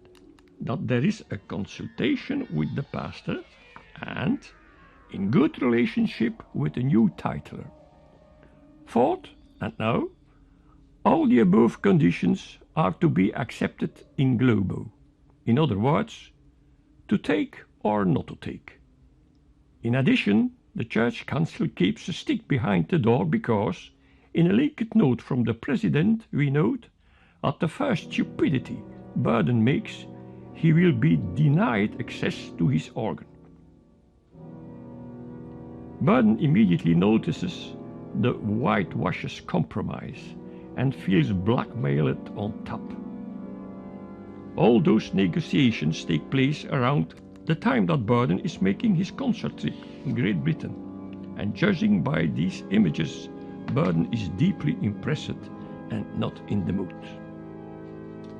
that there is a consultation with the pastor and in good relationship with the new titler. Fourth, and now, all the above conditions are to be accepted in globo. In other words, to take or not to take. In addition, the Church Council keeps a stick behind the door because, in a leaked note from the President, we note, at the first stupidity Berden makes, he will be denied access to his organ. Berden immediately notices the whitewasher's compromise and feels blackmailed on top. All those negotiations take place around the time that Berden is making his concert trip in Great Britain, and judging by these images, Berden is deeply impressed and not in the mood.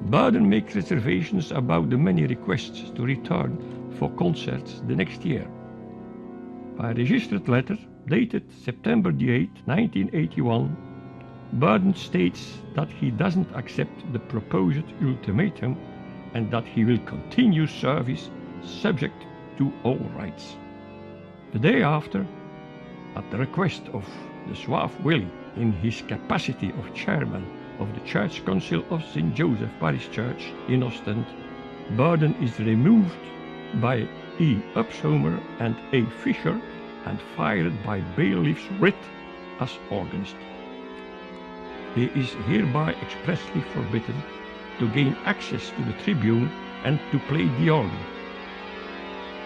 Berden makes reservations about the many requests to return for concerts the next year. By a registered letter dated September 8, 1981, Berden states that he doesn't accept the proposed ultimatum and that he will continue service subject to all rights. The day after, at the request of the Suave Willie in his capacity of chairman of the Church Council of St. Joseph Parish Church in Ostend, Berden is removed by E. Upshomer and A. Fisher and fired by bailiff's writ as organist. He is hereby expressly forbidden to gain access to the tribune and to play the organ,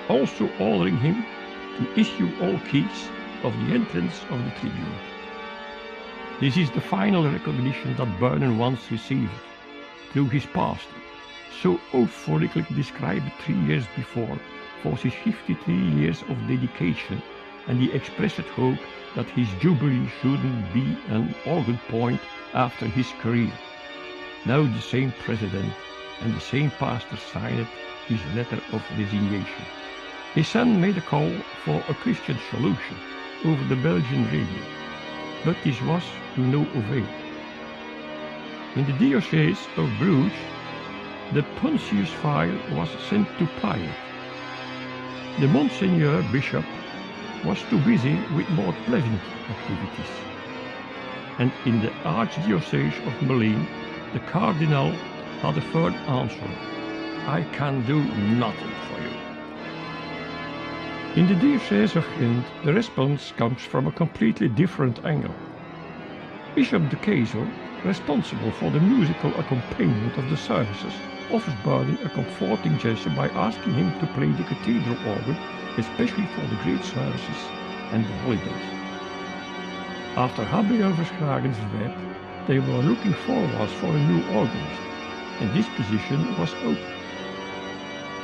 also ordering him to issue all keys of the entrance of the tribune. This is the final recognition that Berden once received through his pastor, so euphorically described 3 years before for his 53 years of dedication, and he expressed hope that his jubilee shouldn't be an organ point after his career. Now the same president and the same pastor signed his letter of resignation. His son made a call for a Christian solution over the Belgian radio, but this was to no avail. In the Diocese of Bruges, the Pontius file was sent to Pilate. The Monseigneur Bishop was too busy with more pleasant activities. And in the Archdiocese of Malines, the Cardinal had a firm answer: I can do nothing for you. In the Diocese of Ghent, the response comes from a completely different angle. Bishop de Keyser, responsible for the musical accompaniment of the services, offers Berden a comforting gesture by asking him to play the cathedral organ, especially for the great services and the holidays. After Habbe Overschragen's death, they were looking forward for a new organist, and this position was open.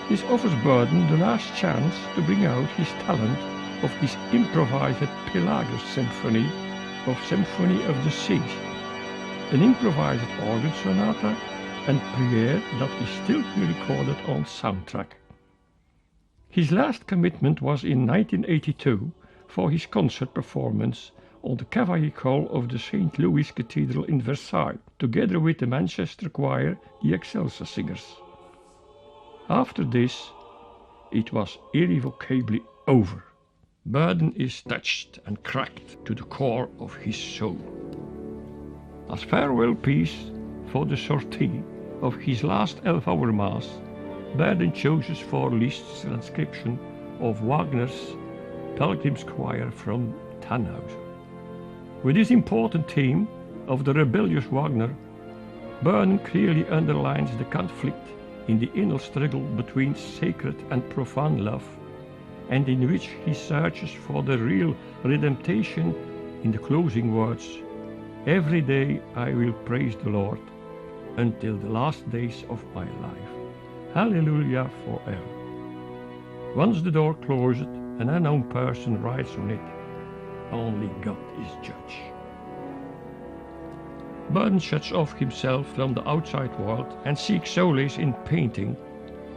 This offers Berden the last chance to bring out his talent of his improvised Pelagius Symphony of Symphony of the Seas, an improvised organ sonata and prière that is still to be recorded on soundtrack. His last commitment was in 1982 for his concert performance on the Cavaillé-Collorgan of the St. Louis Cathedral in Versailles, together with the Manchester choir, the Excelsior Singers. After this, it was irrevocably over. Berden is touched and cracked to the core of his soul. As farewell piece for the sortie of his last 11-hour Mass, Berden chooses for Liszt's transcription of Wagner's Pilgrim's Choir from Tannhauser. With this important theme of the rebellious Wagner, Berden clearly underlines the conflict in the inner struggle between sacred and profane love, and in which he searches for the real redemption in the closing words, "Every day I will praise the Lord until the last days of my life. Hallelujah forever." Once the door closed, an unknown person writes on it, "Only God is judge." Berden shuts off himself from the outside world and seeks solace in painting,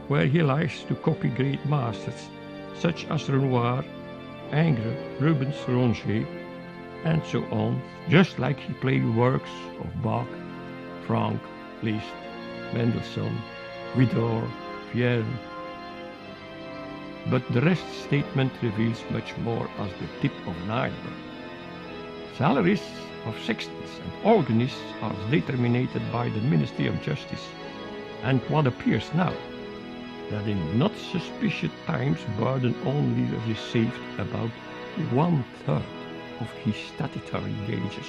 where he likes to copy great masters such as Renoir, Ingres, Rubens, Rongier, and so on, just like he played works of Bach, Franck, Liszt, Mendelssohn, Widor, Vierne. But the rest statement reveals much more as the tip of an iceberg. Salaries of sextons and organists are determined by the Ministry of Justice, and what appears now, that in not suspicious times Berden only received about 1/3 of his statutory wages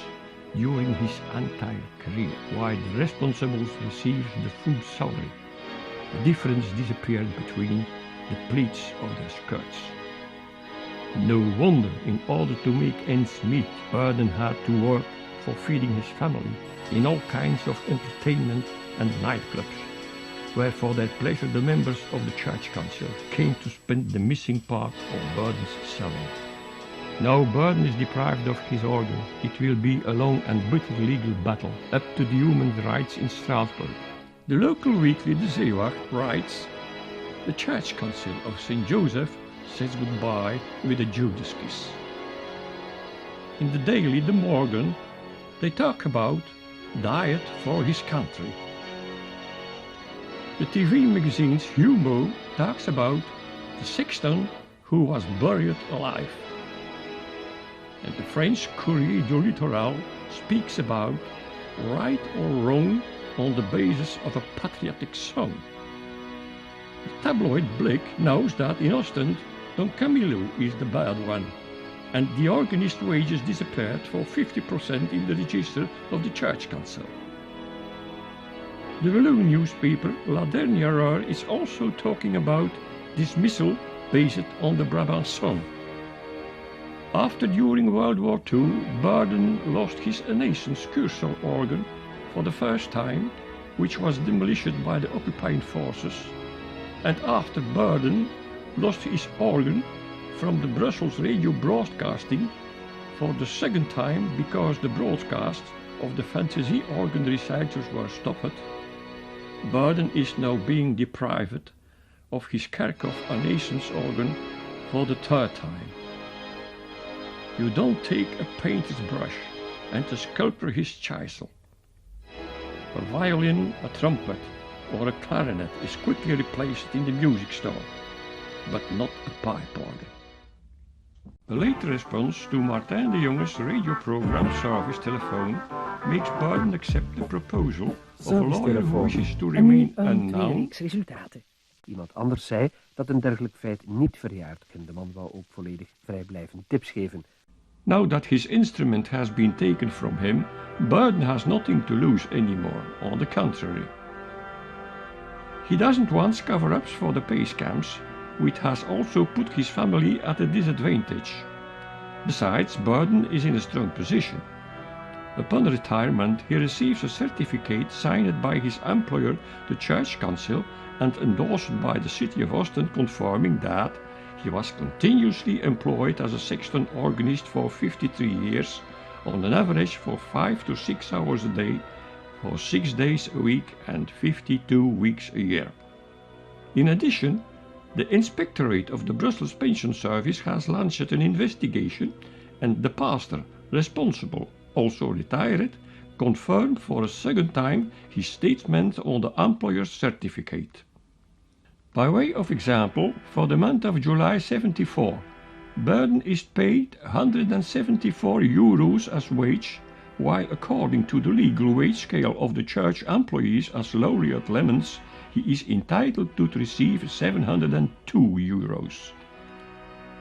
during his entire career, while the responsibles received the full salary. The difference disappeared between the pleats of their skirts. No wonder, in order to make ends meet, Berden had to work for feeding his family in all kinds of entertainment and nightclubs, where for their pleasure the members of the church council came to spend the missing part of Berden's salary. Now Berden is deprived of his organ. It will be a long and bitter legal battle, up to the human rights in Strasbourg. The local weekly De Zeewacht writes, "The church council of St. Joseph says goodbye with a Judas kiss." In the daily De Morgen, they talk about diet for his country. The TV magazine's Humo talks about the sexton who was buried alive. And the French Courrier du Littoral speaks about right or wrong on the basis of a patriotic song. The tabloid Blick knows that in Ostend, Don Camillo is the bad one, and the organist wages disappeared for 50% in the register of the church council. The Walloon newspaper La Dernière Heure is also talking about dismissal based on the Brabant song. After during World War II, Berden lost his Renaissance Cursor organ for the first time, which was demolished by the occupying forces, and after Berden lost his organ from the Brussels radio broadcasting for the second time because the broadcasts of the fantasy organ recitals were stopped, Berden is now being deprived of his Kerkhoff Renaissance organ for the third time. You don't take a painter's brush and a sculptor his chisel. A violin, a trumpet, or a clarinet is quickly replaced in the music store, but not a pipe organ. A late response to Martin de Jonge's radio program Service Telephone makes Berden accept the proposal of a lawyer who wishes to remain unknown. Resultaten. Iemand anders zei dat een dergelijk feit niet verjaart. De man wou ook volledig vrijblijvend tips geven. Now that his instrument has been taken from him, Berden has nothing to lose anymore, on the contrary. He doesn't want cover-ups for the pay scams, which has also put his family at a disadvantage. Besides, Berden is in a strong position. Upon retirement, he receives a certificate signed by his employer, the Church Council, and endorsed by the city of Ostend, confirming that he was continuously employed as a sexton organist for 53 years, on an average for 5 to 6 hours a day, for 6 days a week and 52 weeks a year. In addition, the Inspectorate of the Brussels Pension Service has launched an investigation, and the pastor responsible, also retired, confirmed for a second time his statement on the employer's certificate. By way of example, for the month of July 74, Berden is paid €174 as wage, while according to the legal wage scale of the church employees as laureate Lemmens, he is entitled to receive €702.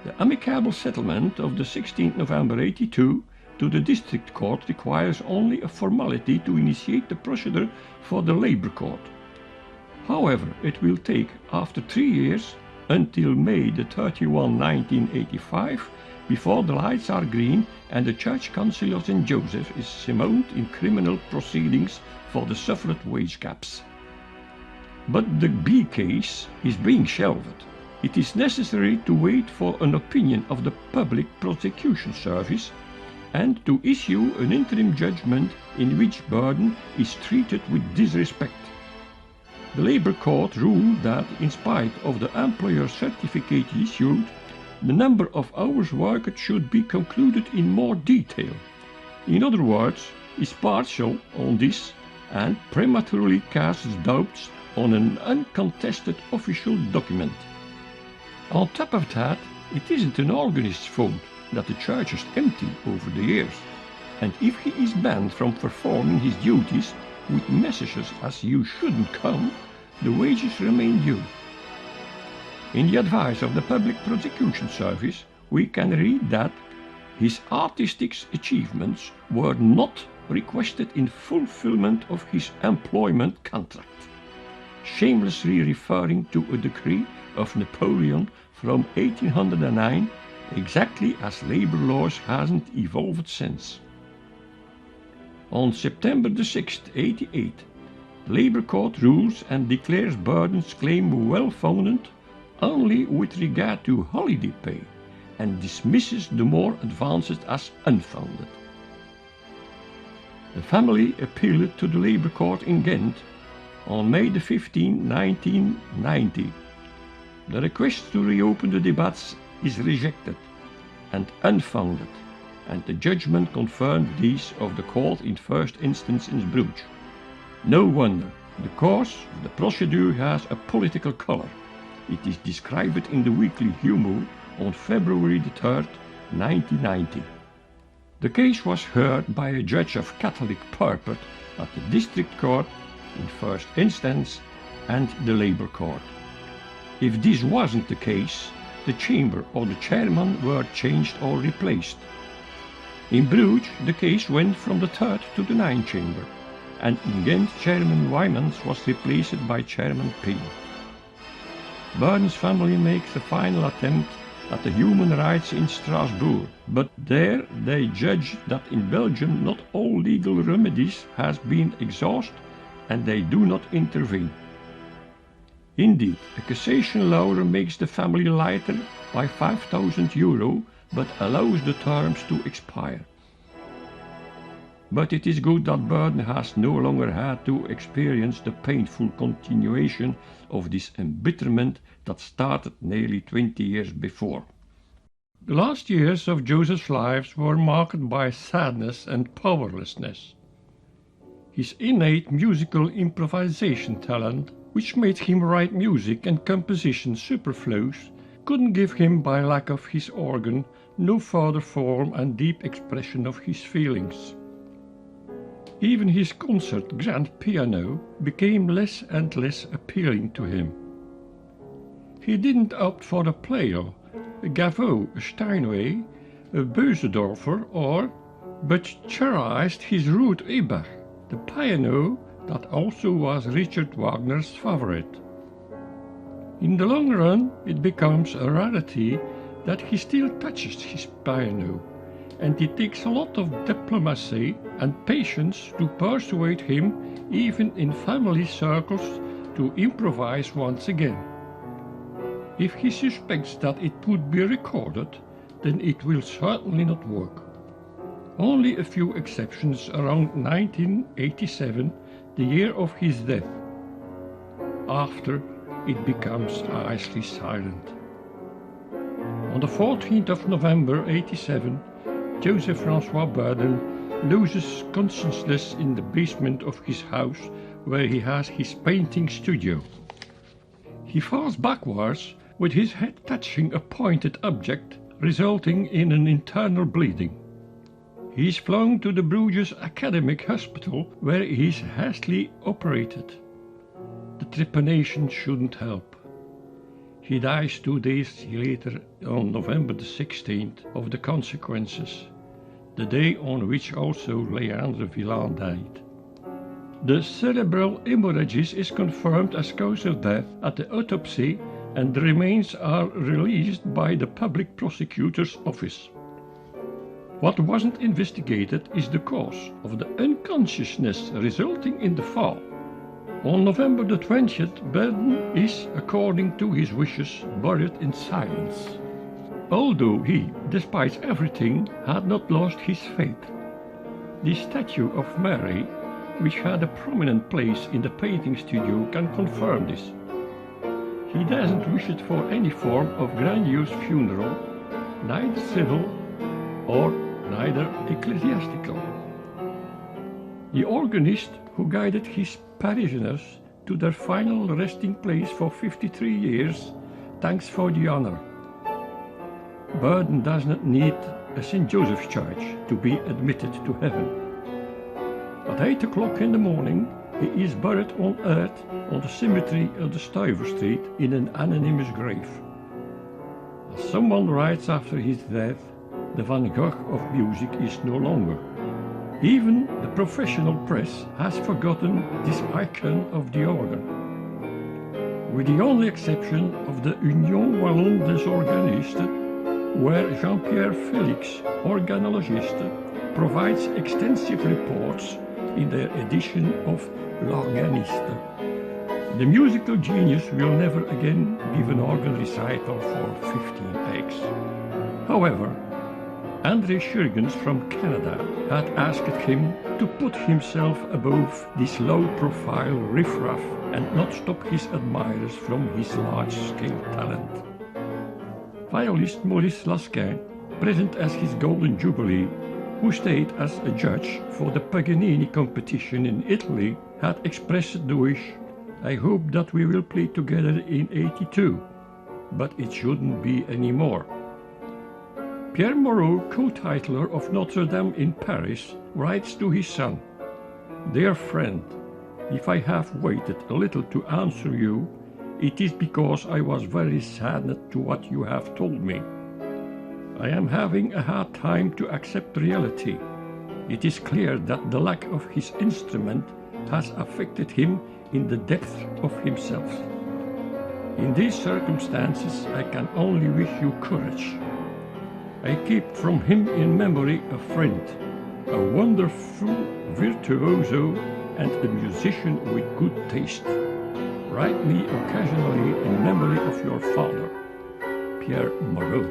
The amicable settlement of the 16th November 82 to the district court requires only a formality to initiate the procedure for the labor court. However, it will take after 3 years, until May 31, 1985, before the lights are green and the Church Council of St. Joseph is summoned in criminal proceedings for the suffered wage gaps. But the B case is being shelved. It is necessary to wait for an opinion of the Public Prosecution Service, and to issue an interim judgment in which Berden is treated with disrespect. The Labour Court ruled that, in spite of the employer's certificate issued, the number of hours worked should be concluded in more detail. In other words, is partial on this and prematurely casts doubts on an uncontested official document. On top of that, it isn't an organist's fault that the church is empty over the years, and if he is banned from performing his duties with messages as "you shouldn't come," the wages remain due. In the advice of the Public Prosecution Service, we can read that his artistic achievements were not requested in fulfillment of his employment contract, shamelessly referring to a decree of Napoleon from 1809, exactly as labor laws hasn't evolved since. On September the 6th, 1888, the Labour Court rules and declares Berden's claim well-founded only with regard to holiday pay, and dismisses the more advanced as unfounded. The family appealed to the Labour Court in Ghent on May 15, 1990. The request to reopen the debates is rejected and unfounded, and the judgment confirmed these of the court in first instance in Bruges. No wonder, the course of the procedure has a political color. It is described in the Weekly Humour on February 3, 1990. The case was heard by a judge of Catholic purport at the District Court in first instance and the Labour Court. If this wasn't the case, the chamber or the chairman were changed or replaced. In Bruges, the case went from the 3rd to the 9th chamber, and in Ghent, Chairman Wymans was replaced by Chairman Payne. Berden's family makes a final attempt at the human rights in Strasbourg, but there they judge that in Belgium not all legal remedies has been exhausted and they do not intervene. Indeed, a cassation lawyer makes the family lighter by €5,000 but allows the terms to expire. But it is good that Berden has no longer had to experience the painful continuation of this embitterment that started nearly 20 years before. The last years of Joseph's life were marked by sadness and powerlessness. His innate musical improvisation talent, which made him write music and composition superfluous, couldn't give him, by lack of his organ, no further form and deep expression of his feelings. Even his concert grand piano became less and less appealing to him. He didn't opt for a player, a Gaveau, a Steinway, a Beusendorfer, but cherished his Ruth Ebert, the piano that also was Richard Wagner's favorite. In the long run, it becomes a rarity that he still touches his piano, and it takes a lot of diplomacy and patience to persuade him, even in family circles, to improvise once again. If he suspects that it would be recorded, then it will certainly not work. Only a few exceptions around 1987, the year of his death. After, it becomes icily silent. On the 14th of November 1987, Joseph-François Berden loses consciousness in the basement of his house where he has his painting studio. He falls backwards with his head touching a pointed object, resulting in an internal bleeding. He is flown to the Bruges Academic Hospital where he is hastily operated. The trepanation shouldn't help. He dies 2 days later on November the 16th of the consequences, the day on which also Leandre Villain died. The cerebral hemorrhage is confirmed as cause of death at the autopsy, and the remains are released by the public prosecutor's office. What wasn't investigated is the cause of the unconsciousness resulting in the fall. On November the 20th, Berden is, according to his wishes, buried in silence. although he, despite everything, had not lost his faith. The statue of Mary, which had a prominent place in the painting studio, can confirm this. He doesn't wish it for any form of grandiose funeral, neither civil or neither ecclesiastical. The organist who guided his parishioners to their final resting place for 53 years thanks for the honor. Berden does not need a St. Josephchurch to be admitted to heaven. At 8 o'clock in the morning, he is buried on earth on the cemetery of the Stuyver Street in an anonymous grave. As someone writes after his death, the Van Gogh of music is no longer. Even the professional press has forgotten this icon of the organ. With the only exception of the Union Wallonne des Organistes, where Jean-Pierre Félix, organologiste, provides extensive reports in their edition of L'Organiste. The musical genius will never again give an organ recital for 15 acts. However, André Schurgens from Canada had asked him to put himself above this low-profile riffraff and not stop his admirers from his large-scale talent. Violist Maurice Lasquin, present as his Golden Jubilee, who stayed as a judge for the Paganini competition in Italy, had expressed the wish, "I hope that we will play together in '82, but it shouldn't be anymore." Pierre Moreau, co-titler of Notre-Damle in Paris, writes to his son, "Dear friend, if I have waited a little to answer you, it is because I was very saddened to what you have told me. I am having a hard time to accept reality. It is clear that the lack of his instrument has affected him in the depth of himself. In these circumstances, I can only wish you courage. I keep from him in memory a friend, a wonderful virtuoso and a musician with good taste. Write me occasionally in memory of your father, Pierre Moreau."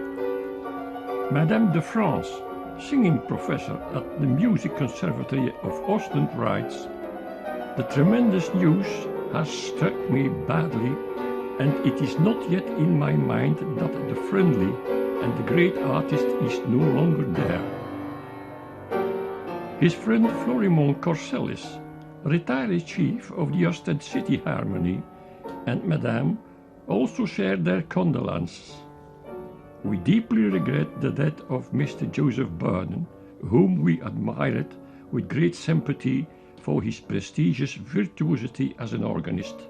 Madame de France, singing professor at the Musicconservatory of Ostend, writes, "The tremendous news has struck me badly, and it is not yet in my mind that the friendly and the great artist is no longer there." His friend Florimond Corsellis, retired chief of the Ostend City Harmony, and Madame also shared their condolences. "We deeply regret the death of Mr. Joseph Berden, whom we admired with great sympathy for his prestigious virtuosity as an organist."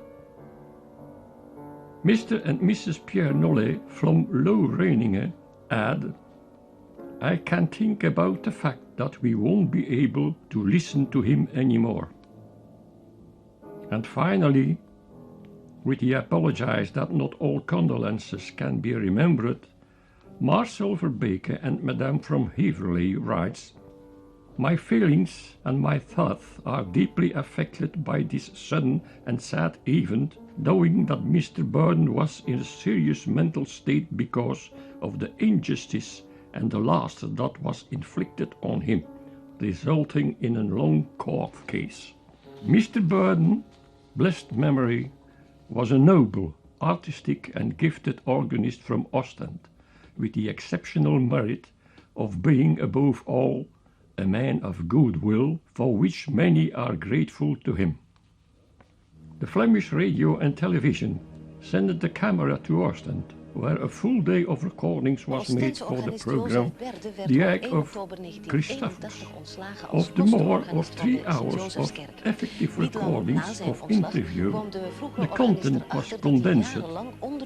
Mr. and Mrs. Pierre Nollet from Low-Reiningen add, "I can think about the fact that we won't be able to listen to him anymore." And finally, with the apologize that not all condolences can be remembered, Marcel Verbeke and Madame from Heverley writes, "My feelings and my thoughts are deeply affected by this sudden and sad event, knowing that Mr. Berden was in a serious mental state because of the injustice and the loss that was inflicted on him, resulting in a long court case. Mr. Berden, blessed memory, was a noble, artistic and gifted organist from Ostend, with the exceptional merit of being above all a man of good will, for which many are grateful to him." The Flemish radio and television sent the camera to Ostend, where a full day of recordings was made for the program The Egg of Christophorus. Of the more of 3 hours of effective recordings of interview, the content was condensed,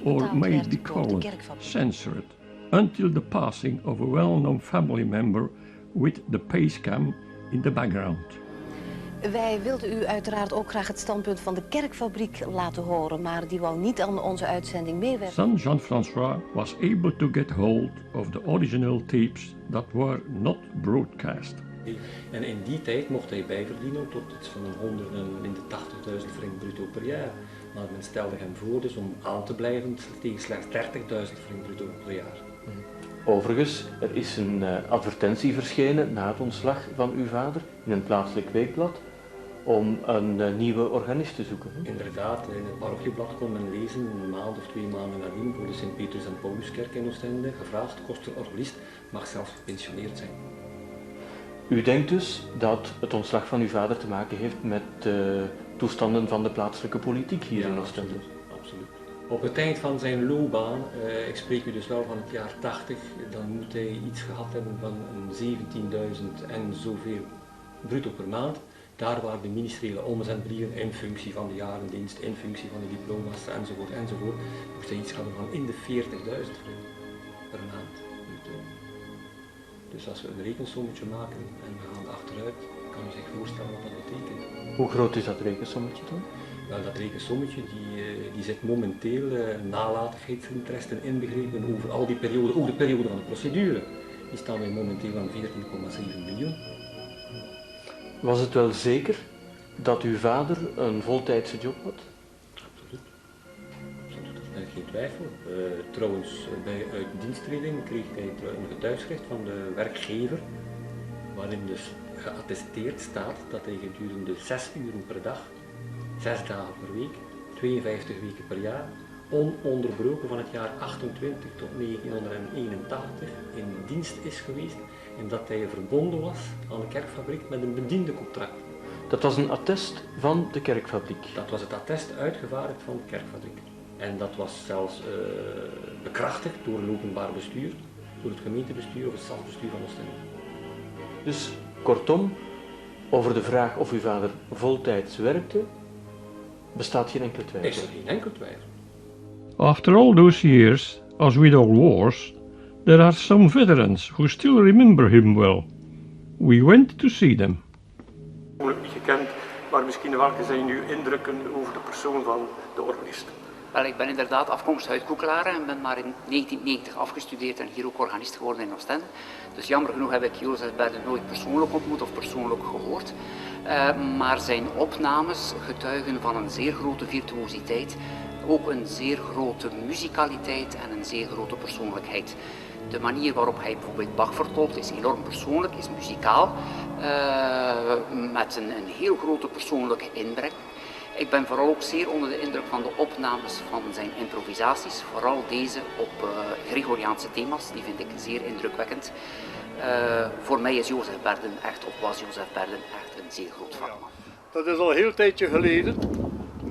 or may be called censored, until the passing of a well-known family member with the pacecam in the background. Wij wilden u uiteraard ook graag het standpunt van de kerkfabriek laten horen, maar die wou niet aan onze uitzending meewerken. Son Jean-François was able to get hold of the original tapes that were not broadcast. En in die tijd mocht hij bijverdienen tot iets van 180.000 frank bruto per jaar. Maar men stelde hem voor dus om aan te blijven tegen slechts 30.000 frank bruto per jaar. Overigens, er is een advertentie verschenen na het ontslag van uw vader in een plaatselijk weekblad om een nieuwe organist te zoeken. Inderdaad, in het parochieblad kon men lezen, een maand of 2 maanden nadien, voor de Sint-Petrus- en Pauluskerk in Ostende, gevraagd, koster organist, mag zelfs gepensioneerd zijn. U denkt dus dat het ontslag van uw vader te maken heeft met toestanden van de plaatselijke politiek hier in Ostende? Absoluut. Op het eind van zijn loopbaan, ik spreek u dus wel van het jaar 80, dan moet hij iets gehad hebben van een 17.000 en zoveel bruto per maand. Daar waren de ministeriële omzendbrieven in functie van de jarendienst, in functie van de diploma's enzovoort enzovoort. Moest hij iets hebben van in de 40.000 per maand. Dus als we een rekensommetje maken en we gaan achteruit, kan u zich voorstellen wat dat betekent. Hoe groot is dat rekensommetje dan? Wel, dat rekensommetje die zit momenteel nalatigheidsinteressen inbegrepen over al die perioden, ook de periode van de procedure. Die staan wij momenteel aan 14,7 miljoen. Was het wel zeker dat uw vader een voltijdse job had? Absoluut. Absoluut, daar is geen twijfel. Trouwens, bij uitdiensttreding kreeg hij een getuigschrift van de werkgever, waarin dus geattesteerd staat dat hij gedurende 6 uren per dag, 6 dagen per week, 52 weken per jaar, ononderbroken van het jaar 28 tot 1981 in dienst is geweest en dat hij verbonden was aan de kerkfabriek met een bediendencontract. Dat was een attest van de kerkfabriek? Dat was het attest uitgevaardigd van de kerkfabriek. En dat was zelfs bekrachtigd door het openbaar bestuur, door het gemeentebestuur of het stadsbestuur van Ostende. Dus kortom, over de vraag of uw vader voltijds werkte, bestaat geen enkele twijfel? Is er geen enkel twijfel. After all those years, as with all wars, there are some veterans who still remember him well. We went to see them. Niet gekend, maar misschien welke zijn uw indrukken over de persoon van de organist? Wel, ik ben inderdaad afkomstig uit Koekelaren en ben maar in 1990 afgestudeerd en hier ook organist geworden in Ostende. Dus jammer genoeg heb ik Joseph Berden nooit persoonlijk ontmoet of persoonlijk gehoord. Maar zijn opnames getuigen van een zeer grote virtuositeit, ook een zeer grote muzikaliteit en een zeer grote persoonlijkheid. De manier waarop hij bijvoorbeeld Bach vertolkt is enorm persoonlijk, is muzikaal, met een heel grote persoonlijke inbreng. Ik ben vooral ook zeer onder de indruk van de opnames van zijn improvisaties, vooral deze op Gregoriaanse thema's, die vind ik zeer indrukwekkend. Voor mij is Joseph Berden echt, of was Joseph Berden echt een zeer groot vakman. Dat is al een heel tijdje geleden,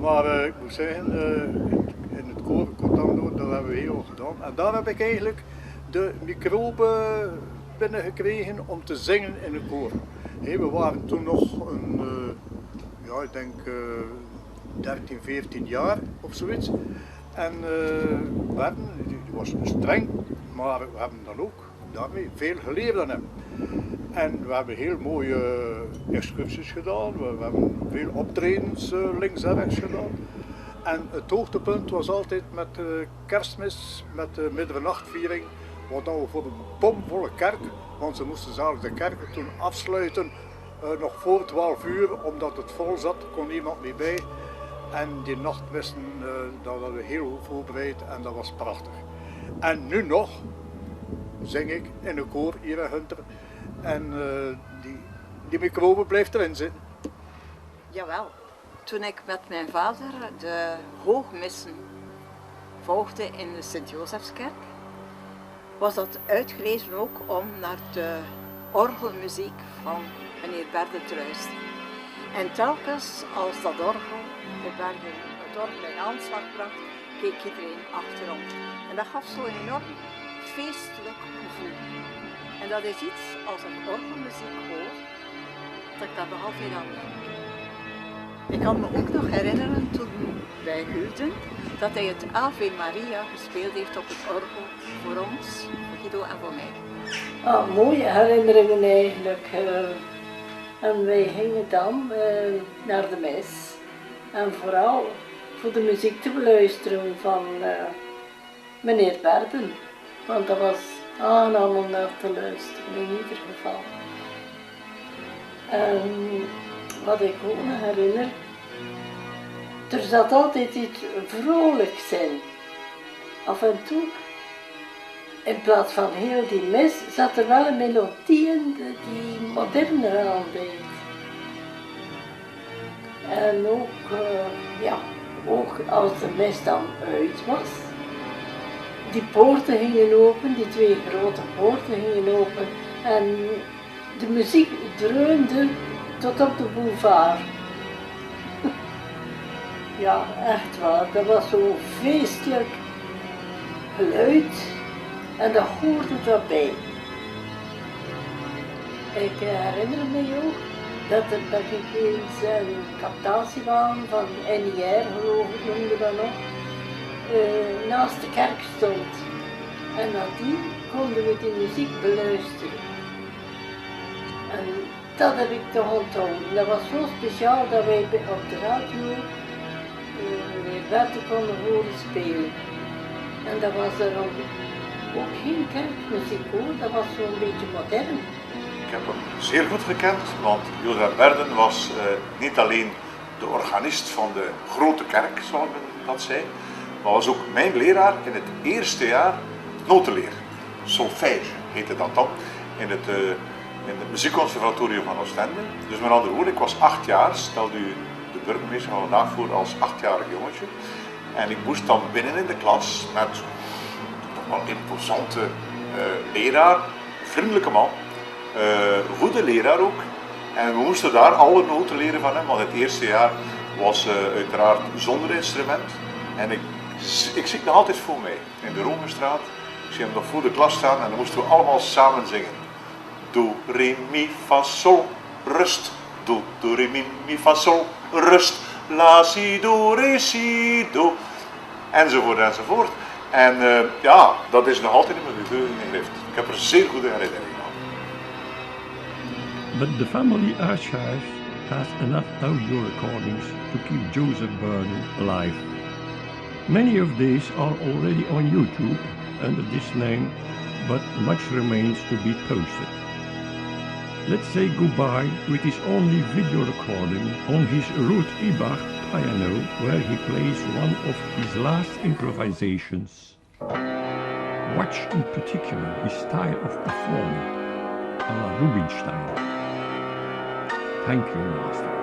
maar ik moet zeggen, in het koor Cotando, dat hebben we heel gedaan. En daar heb ik eigenlijk de microbe binnengekregen om te zingen in het koor. We waren toen nog een, ik denk 13, 14 jaar of zoiets. En Berden, die was streng, maar we hebben dan ook daarmee veel geleerd aan hem. En we hebben heel mooie excursies gedaan, we hebben veel optredens links en rechts gedaan. En het hoogtepunt was altijd met kerstmis, met de middernachtviering, wat dan voor een bomvolle kerk, want ze moesten zelfs de kerk toen afsluiten, nog voor 12 uur, omdat het vol zat, kon niemand meer bij. En die nachtmissen, dat hadden we heel goed voorbereid en dat was prachtig. En nu nog zing ik in een koor hier in Hunter en die microbe blijft erin zitten. Jawel, toen ik met mijn vader de hoogmissen volgde in de Sint-Josefskerk, was dat uitgelezen ook om naar de orgelmuziek van meneer Berden te luisteren. En telkens als dat orgel, het orgel in aanslag bracht, keek iedereen achterom. En dat gaf zo'n enorm feestelijk gevoel. En dat is iets, als ik orgelmuziek hoor, dat ik dat nog altijd aan denk. Ik kan me ook nog herinneren toen wij huwden, dat hij het Ave Maria gespeeld heeft op het orgel voor ons, voor Guido en voor mij. Mooie herinneringen eigenlijk. En wij gingen dan naar de mis. En vooral voor de muziek te beluisteren van meneer Berden. Want dat was aangenaam om naar te luisteren, in ieder geval. En wat ik ook me herinner, er zat altijd iets vrolijks in. Af en toe in plaats van heel die mis zat er wel een melodie in die moderner aandeed. En ook, ook als de mis dan uit was, die poorten gingen open, die 2 grote poorten gingen open en de muziek dreunde tot op de boulevard. Ja, echt waar, dat was zo'n feestelijk geluid en dat hoorde daarbij. Ik herinner me ook dat ik eens een captatiewagen van N.I.R, geloof ik noemde dat nog, naast de kerk stond. En nadien konden we die muziek beluisteren. En dat heb ik toch onthouden. Dat was zo speciaal dat wij op de radio Berden konden horen spelen. En dat was er ook geen kerkmuziek hoor, dat was zo'n beetje modern. Ik heb hem zeer goed gekend, want Joseph Berden was niet alleen de organist van de grote kerk, zoals men dat zei, maar was ook mijn leraar in het eerste jaar notenleer. Solfège heette dat dan, in het Musicconservatorium van Ostende. Dus met andere woorden, ik was 8 jaar, stelde u de burgemeester van vandaag voor als 8-jarig jongetje. En ik moest dan binnen in de klas met toch wel een imposante leraar, vriendelijke man, goede leraar ook. En we moesten daar alle noten leren van hem, want het eerste jaar was uiteraard zonder instrument. En ik zie het nog altijd voor mij, in de Romestraat. Ik zie hem nog voor de klas staan en dan moesten we allemaal samen zingen. Do, re, mi, fa, sol, rust. Do, re, mi, fa, sol, rust. La, si, do, re, si, do. Enzovoort, enzovoort. En ja, dat is nog altijd in mijn geheugen gegrift. Ik heb er zeer goede herinneringen aan. But the family archive has enough audio recordings to keep Joseph Berden alive. Many of these are already on YouTube under this name, but much remains to be posted. Let's say goodbye with his only video recording on his Ruth Ibach piano, where he plays one of his last improvisations. Watch in particular his style of performing, à la Rubinstein. Thank you, Master.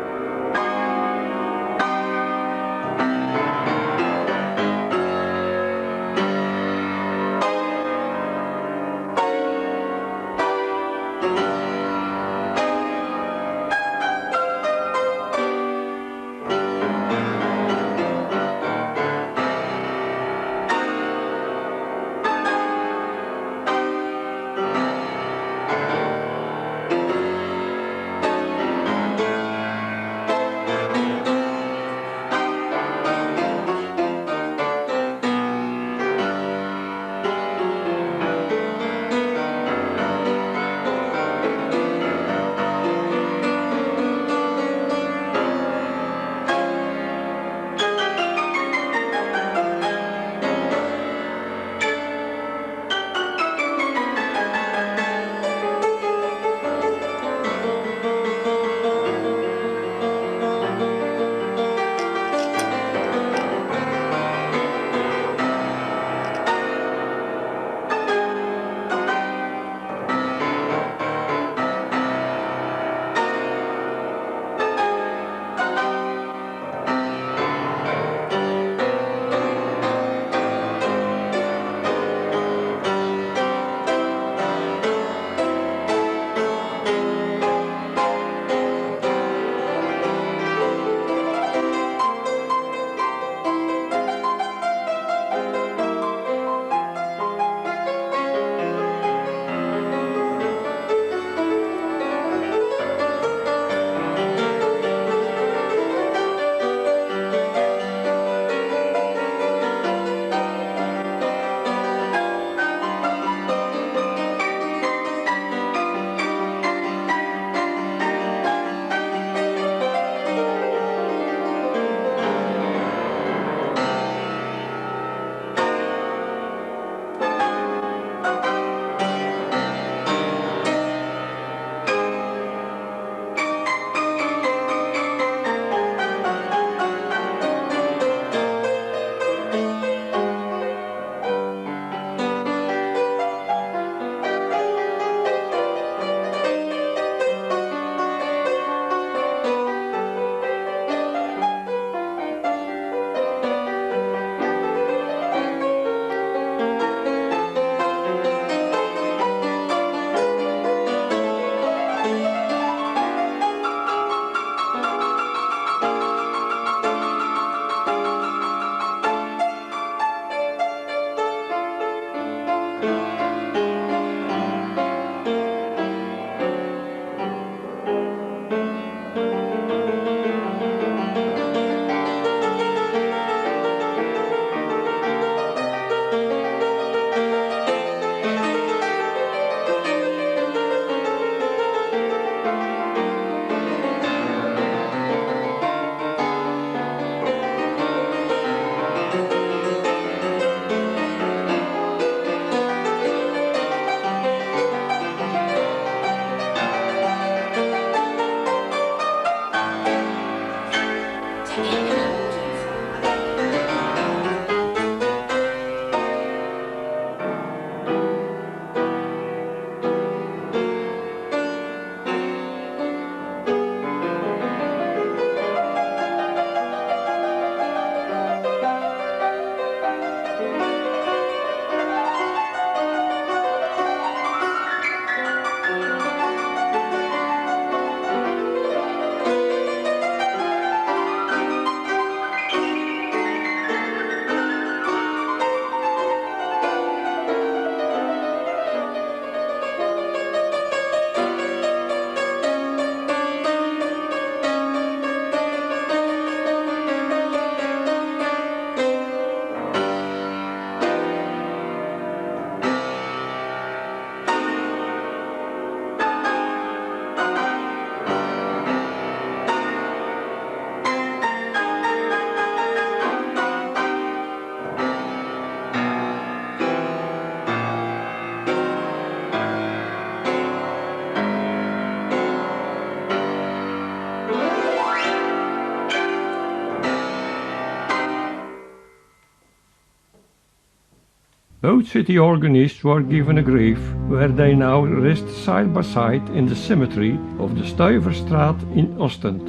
Both city organists were given a grave where they now rest side by side in the cemetery of the Stuyverstraat in Ostend.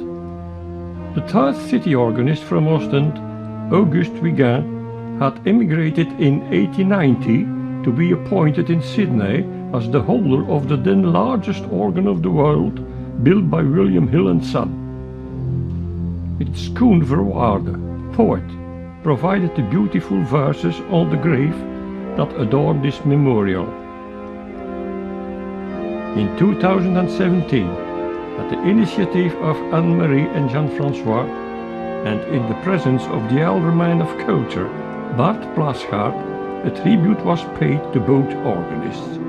The third city organist from Ostend, Auguste Wiggin, had emigrated in 1890 to be appointed in Sydney as the holder of the then largest organ of the world, built by William Hill & Son. Its Koen Verwaarde, poet, provided the beautiful verses on the grave that adorn this memorial. In 2017, at the initiative of Anne-Marie and Jean-François, and in the presence of the alderman of culture, Bart Plasgaard, a tribute was paid to both organists.